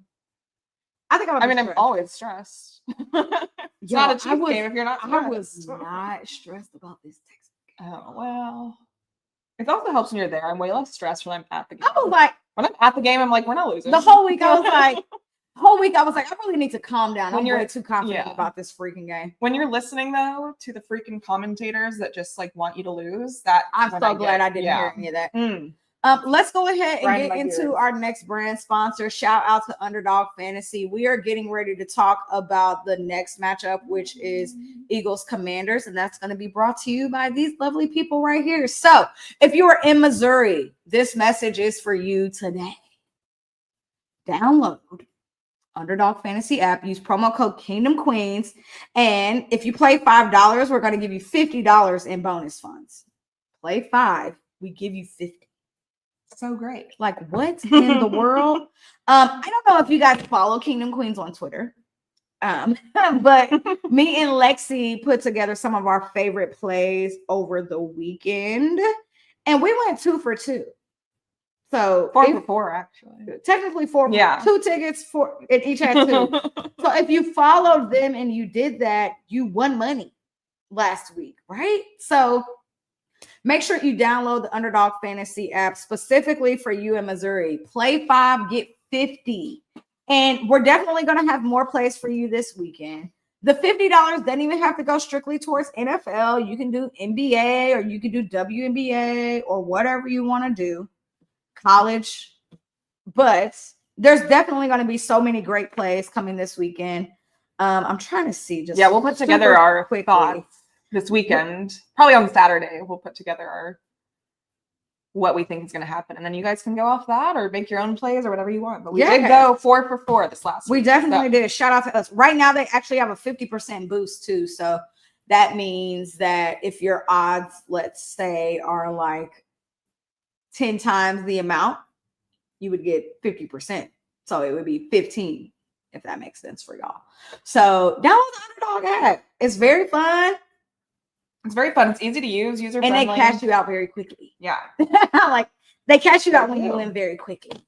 I'm always stressed. It's not a Chiefs game if you're not stressed. I was not stressed about this Texas game. Oh, well. It also helps when you're there. I'm way less stressed when I'm at the game. I was like, when I'm at the game, I'm like, we're not losing. the whole week I was like, I really need to calm down. When I'm you're- way too confident yeah. about this freaking game. When you're listening though to the freaking commentators that just like want you to lose, that I'm so glad I didn't hear any of that. Let's go ahead and Grinding get my into gears. our next brand sponsor. Shout out to Underdog Fantasy. We are getting ready to talk about the next matchup, which is Eagles Commanders, and that's going to be brought to you by these lovely people right here. So if you are in Missouri, this message is for you today. Download Underdog Fantasy app, use promo code Kingdom Queens, and if you play $5, we're going to give you $50 in bonus funds. Play 5, we give you 50. So great. Like, what in the world? I don't know if you guys follow Kingdom Queens on Twitter. But me and Lexi put together some of our favorite plays over the weekend, and we went 2 for 2. So 4 for 4, actually. Technically 4 for Yeah. 2 tickets for and each had 2. So if you followed them and you did that, you won money last week, right? So make sure you download the Underdog Fantasy app specifically for you in Missouri. Play 5, get 50. And we're definitely going to have more plays for you this weekend. The $50 doesn't even have to go strictly towards NFL. You can do NBA or you can do WNBA or whatever you want to do. College. But there's definitely going to be so many great plays coming this weekend. I'm trying to see. We'll put together our thoughts this weekend. Probably on Saturday, we'll put together what we think is going to happen. And then you guys can go off that or make your own plays or whatever you want. But we did go 4 for 4 this last week. We definitely did. Shout out to us. Right now, they actually have a 50% boost too. So that means that if your odds, let's say, are like 10 times the amount, you would get 50%. So it would be 15, if that makes sense for y'all. So download the Underdog app. It's very fun. It's very fun. It's easy to use, user And friendly. they cash you out very quickly. Yeah. Like they cash you out when you win very quickly.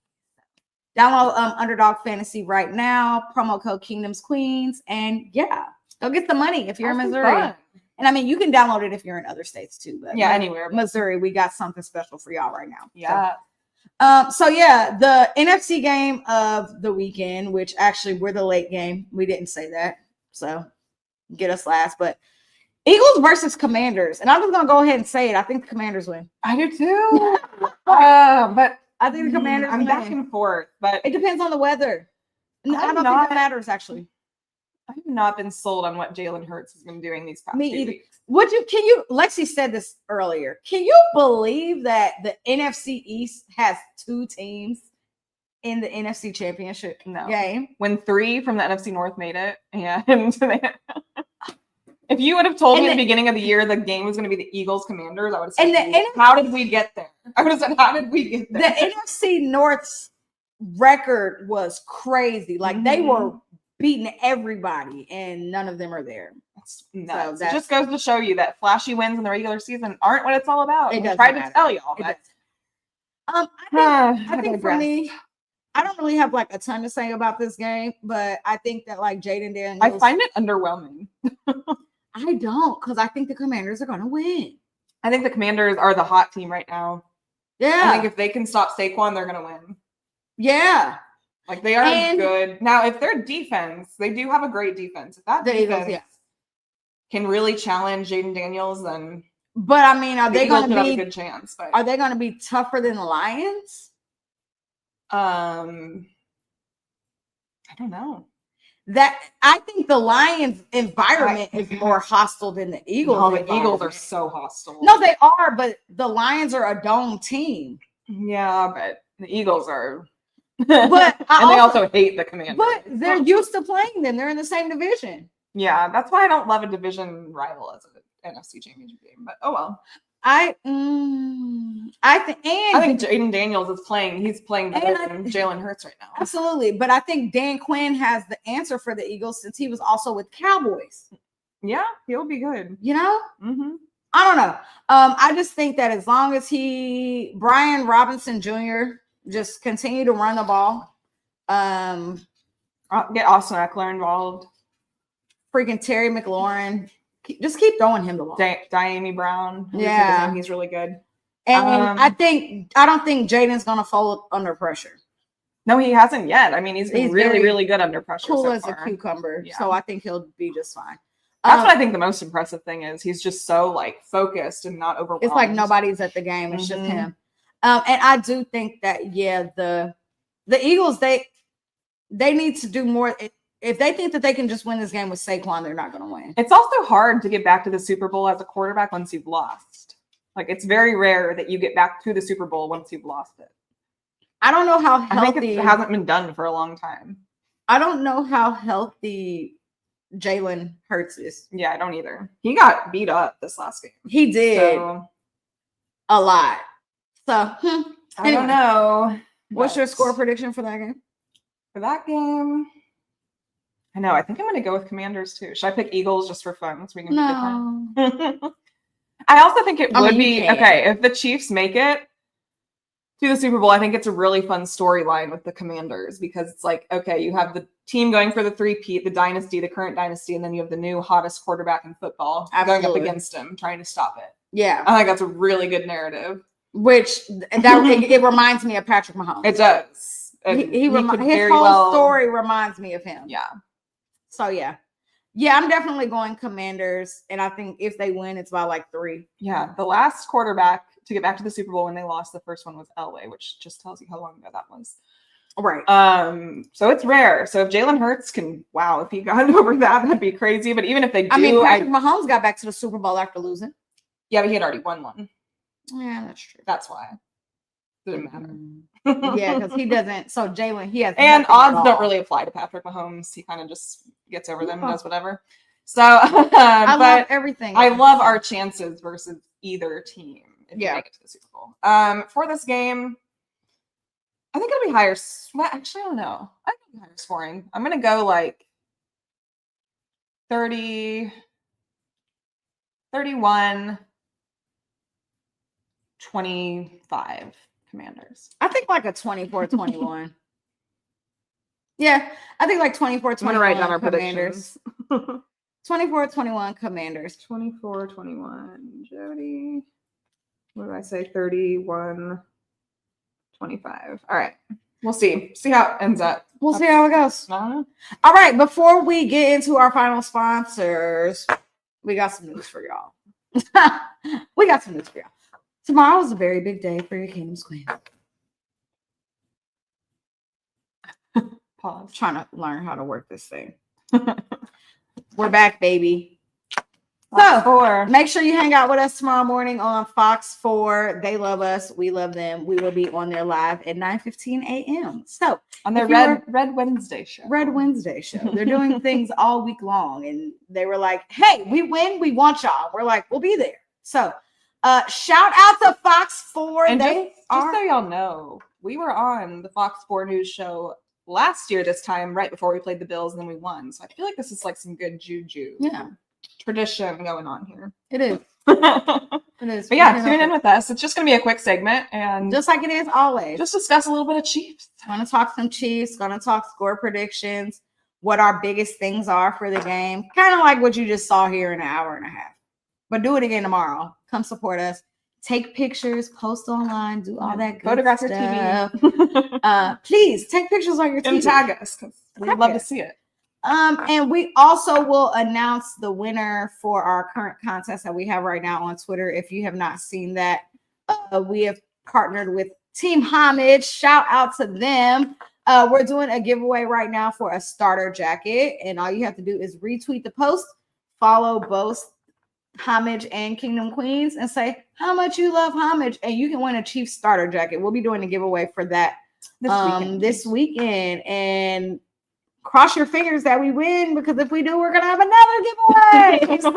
Download Underdog Fantasy right now. Promo code Kingdoms Queens. And yeah, go get the money if you're in Missouri. Fun. And I mean, you can download it if you're in other states too. But yeah, anywhere. Missouri, we got something special for y'all right now. Yeah. So yeah, the NFC game of the weekend, which actually we're the late game. We didn't say that. So get us last. But Eagles versus Commanders. And I'm just going to go ahead and say it. I think the Commanders win. I do too. But I think the Commanders I'm win. back and forth. But It depends on the weather. I don't think that matters, actually. I have not been sold on what Jalen Hurts has been doing these past Me few either. weeks. Lexi said this earlier. Can you believe that the NFC East has 2 teams in the NFC Championship game? When 3 from the NFC North made it, and if you would have told me at the beginning of the year the game was going to be the Eagles Commanders, I would have said, how did we get there? I would have said, how did we get there? The NFC North's record was crazy. Like they were beating everybody, and none of them are there. That's nuts. So it just goes to show you that flashy wins in the regular season aren't what it's all about. It I tried to tell y'all. I think for me, I don't really have like a ton to say about this game, but I think that like Jaden Daniels, I find it underwhelming. I don't, because I think the Commanders are going to win. I think the Commanders are the hot team right now. Yeah. I think if they can stop Saquon, they're going to win. Yeah. Like they are good. Now, if their defense, they do have a great defense. If that defense can really challenge Jaden Daniels, then but I mean, are they going to have be a good chance? But are they going to be tougher than the Lions? I don't know. That I think the Lions' environment is more hostile than the Eagles. No, the Eagles are so hostile. No, they are, but the Lions are a dome team. Yeah, but the Eagles are. But they also hate the Commanders. But they're used to playing them. They're in the same division. Yeah, that's why I don't love a division rival as an NFC Championship game. But oh well. I think Jaden Daniels is playing. He's playing better than Jalen Hurts right now. Absolutely, but I think Dan Quinn has the answer for the Eagles since he was also with Cowboys. Yeah, he'll be good. You know, I don't know. I just think that as long as Brian Robinson Jr. just continue to run the ball, get Austin Eckler involved. Freaking Terry McLaurin Just keep throwing him the ball. Diami Brown. Yeah. He's really good. And I don't think Jaden's gonna fold under pressure. No, he hasn't yet. I mean, he's really, really good under pressure. Cool so as far. a cucumber. Yeah. So I think he'll be just fine. That's what I think the most impressive thing is. He's just so like focused and not overwhelmed. It's like nobody's at the game. It's just him. And I do think that the Eagles they need to do more. If they think that they can just win this game with Saquon, they're not going to win. It's also hard to get back to the Super Bowl as a quarterback once you've lost. Like, it's very rare that you get back to the Super Bowl once you've lost it. I don't know how healthy. I think it hasn't been done for a long time. I don't know how healthy Jalen Hurts is. Yeah, I don't either. He got beat up this last game. He did a lot. So I don't know. What's your score prediction for that game? For that game, I know. I think I'm going to go with Commanders too. Should I pick Eagles just for fun? So we can pick I also think it would be okay if the Chiefs make it to the Super Bowl. I think it's a really fun storyline with the Commanders because it's like, okay, you have the team going for the three-peat, the dynasty, the current dynasty, and then you have the new hottest quarterback in football going up against him, trying to stop it. Yeah, I think that's a really good narrative. Which it reminds me of Patrick Mahomes. It does. His whole story reminds me of him. Yeah. So yeah, I'm definitely going Commanders, and I think if they win, it's by like 3. Yeah, the last quarterback to get back to the Super Bowl when they lost the first one was Elway, which just tells you how long ago that was. Right. So it's rare. So if Jalen Hurts can, if he got over that'd be crazy. But even if they do, Patrick Mahomes got back to the Super Bowl after losing. Yeah, but he had already won one. Yeah, that's true. That's why. Didn't matter. Yeah, because he doesn't. So Jalen, he has. And odds don't really apply to Patrick Mahomes. He kind of just gets over them and does whatever. So, I love everything. I love our chances versus either team if we make it to the Super Bowl. For this game, I think it'll be higher. Well, actually, I don't know. I think it'll be higher scoring. I'm gonna go like 30, 31, 25 Commanders. I think like a 24-21. Yeah, I think like 24-21. I'm gonna write down our Commanders. 24-21 Commanders. 24-21 Jodi. What did I say? 31-25. All right. We'll see. See how it ends up. We'll see how it goes. I don't know. All right. Before we get into our final sponsors, we got some news for y'all. Tomorrow is a very big day for your Kingdom's Queen. Pause. Trying to learn how to work this thing. We're back, baby. So make sure you hang out with us tomorrow morning on Fox 4. They love us. We love them. We will be on there live at 9:15 a.m. So on their Red Wednesday show. Red Wednesday show. They're doing things all week long. And they were like, hey, we win. We want y'all. We're like, we'll be there. So shout out to Fox 4. And just so y'all know, we were on the Fox 4 News show last year this time, right before we played the Bills, and then we won. So I feel like this is like some good juju. Yeah. Tradition going on here. It is. It is. But yeah, tune in with us. It's just going to be a quick segment. And just like it is always. Just discuss a little bit of Chiefs. Going to talk some Chiefs. Going to talk score predictions. What our biggest things are for the game. Kind of like what you just saw here in an hour and a half. But do it again tomorrow. Come support us. Take pictures, post online, do all that good photograph stuff. Your TV. Please take pictures on your TV. And tag us because we'd love to see it. And we also will announce the winner for our current contest that we have right now on Twitter. If you have not seen that, we have partnered with Team Homage. Shout out to them. We're doing a giveaway right now for a starter jacket. And all you have to do is retweet the post, follow both Homage and Kingdom Queens, and say how much you love Homage, and you can win a Chiefs starter jacket. We'll be doing a giveaway for that this weekend. And cross your fingers that we win, because if we do, we're gonna have another giveaway. So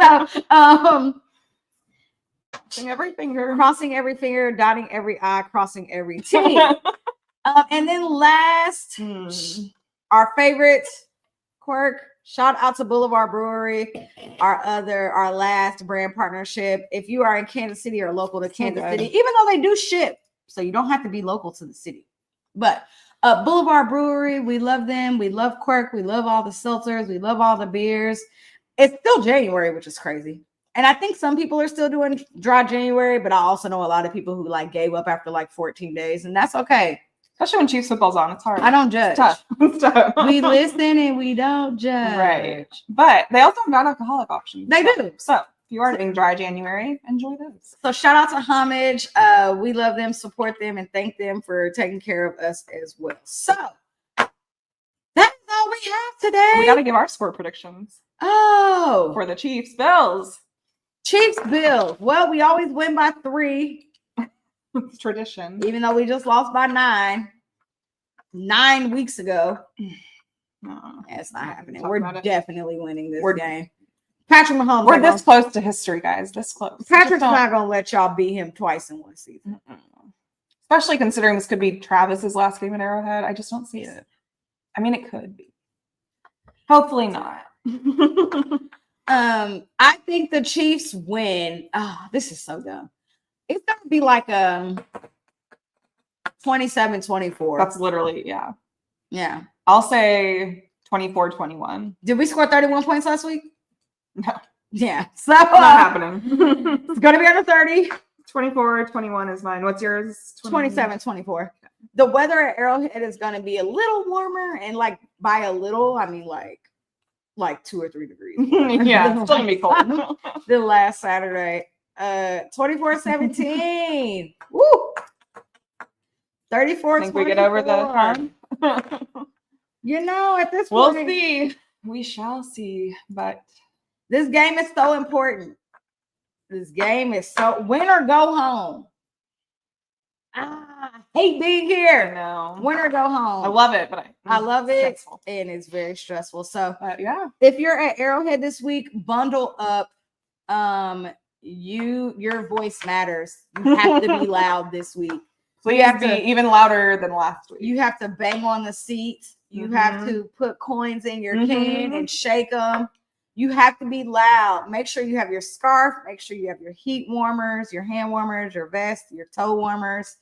crossing every finger, dotting every I, crossing every T. And then last, our favorite quirk. Shout out to Boulevard Brewery, our last brand partnership. If you are in Kansas City or local to Kansas City, even though they do ship, so you don't have to be local to the city. But Boulevard Brewery, we love them. We love Quirk. We love all the seltzers. We love all the beers. it's still January, which is crazy. And I think some people are still doing dry January, but I also know a lot of people who like gave up after like 14 days, and that's okay. Especially when Chiefs football's on. It's hard. I don't judge. It's tough. It's tough. We listen and we don't judge. Right. But they also have non-alcoholic options. They do. So if you are doing dry January, enjoy those. So shout out to Homage. We love them, support them, and thank them for taking care of us as well. So that's all we have today. We got to give our score predictions. Oh, For the Chiefs, Bills. Chiefs, Bills. Well, we always win by 3, It's tradition. even though we just lost by 9 weeks ago. That's not happening. We're definitely winning this game. Patrick Mahomes. We're this close to history, guys. This close. Patrick's not going to let y'all beat him twice in one season. Especially considering this could be Travis's last game at Arrowhead. I just don't see it. I mean, it could be. Hopefully not. I think the Chiefs win. Oh, this is so dumb. It's going to be like 27-24. That's literally, yeah. Yeah. I'll say 24-21. Did we score 31 points last week? No. Yeah. So Not happening. It's going to be under 30. 24-21 is mine. What's yours? 27-24. The weather at Arrowhead is going to be a little warmer, and like by a little, I mean like 2 or 3 degrees. Yeah, it's going to be cold. The last Saturday. 24-17. Woo! 34. I think we get over the hump. You know, at this We'll point, see. We shall see. But this game is so important. This game is so win or go home. I hate being here. no, Win or go home. I love it, but I love it, stressful. and it's very stressful. So, Yeah, if you're at Arrowhead this week, bundle up. Your voice matters. You have to be loud this week. please be even louder than last week. You have to bang on the seat. You have to put coins in your can and shake them. You have to be loud. Make sure you have your scarf. Make sure you have your heat warmers, your hand warmers, your vest, your toe warmers.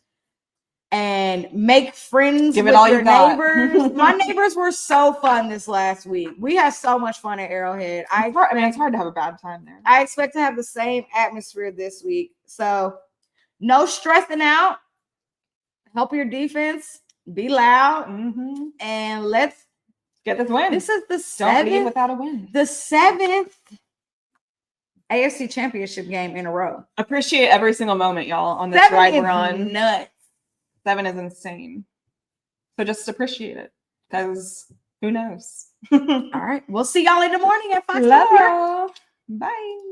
And make friends Give it with all your you got. neighbors. My neighbors were so fun this last week. We had so much fun at Arrowhead. I mean, it's hard to have a bad time there. I expect to have the same atmosphere this week. So no stressing out. Help your defense. Be loud. And let's Get this win. This is the Don't leave 7th. without a win. The 7th AFC Championship game in a row. Appreciate every single moment, y'all, on this 7 ride is we're on. nuts. 7 is insane. So just appreciate it, because who knows? All right. We'll see y'all in the morning at 5. Love y'all. Bye.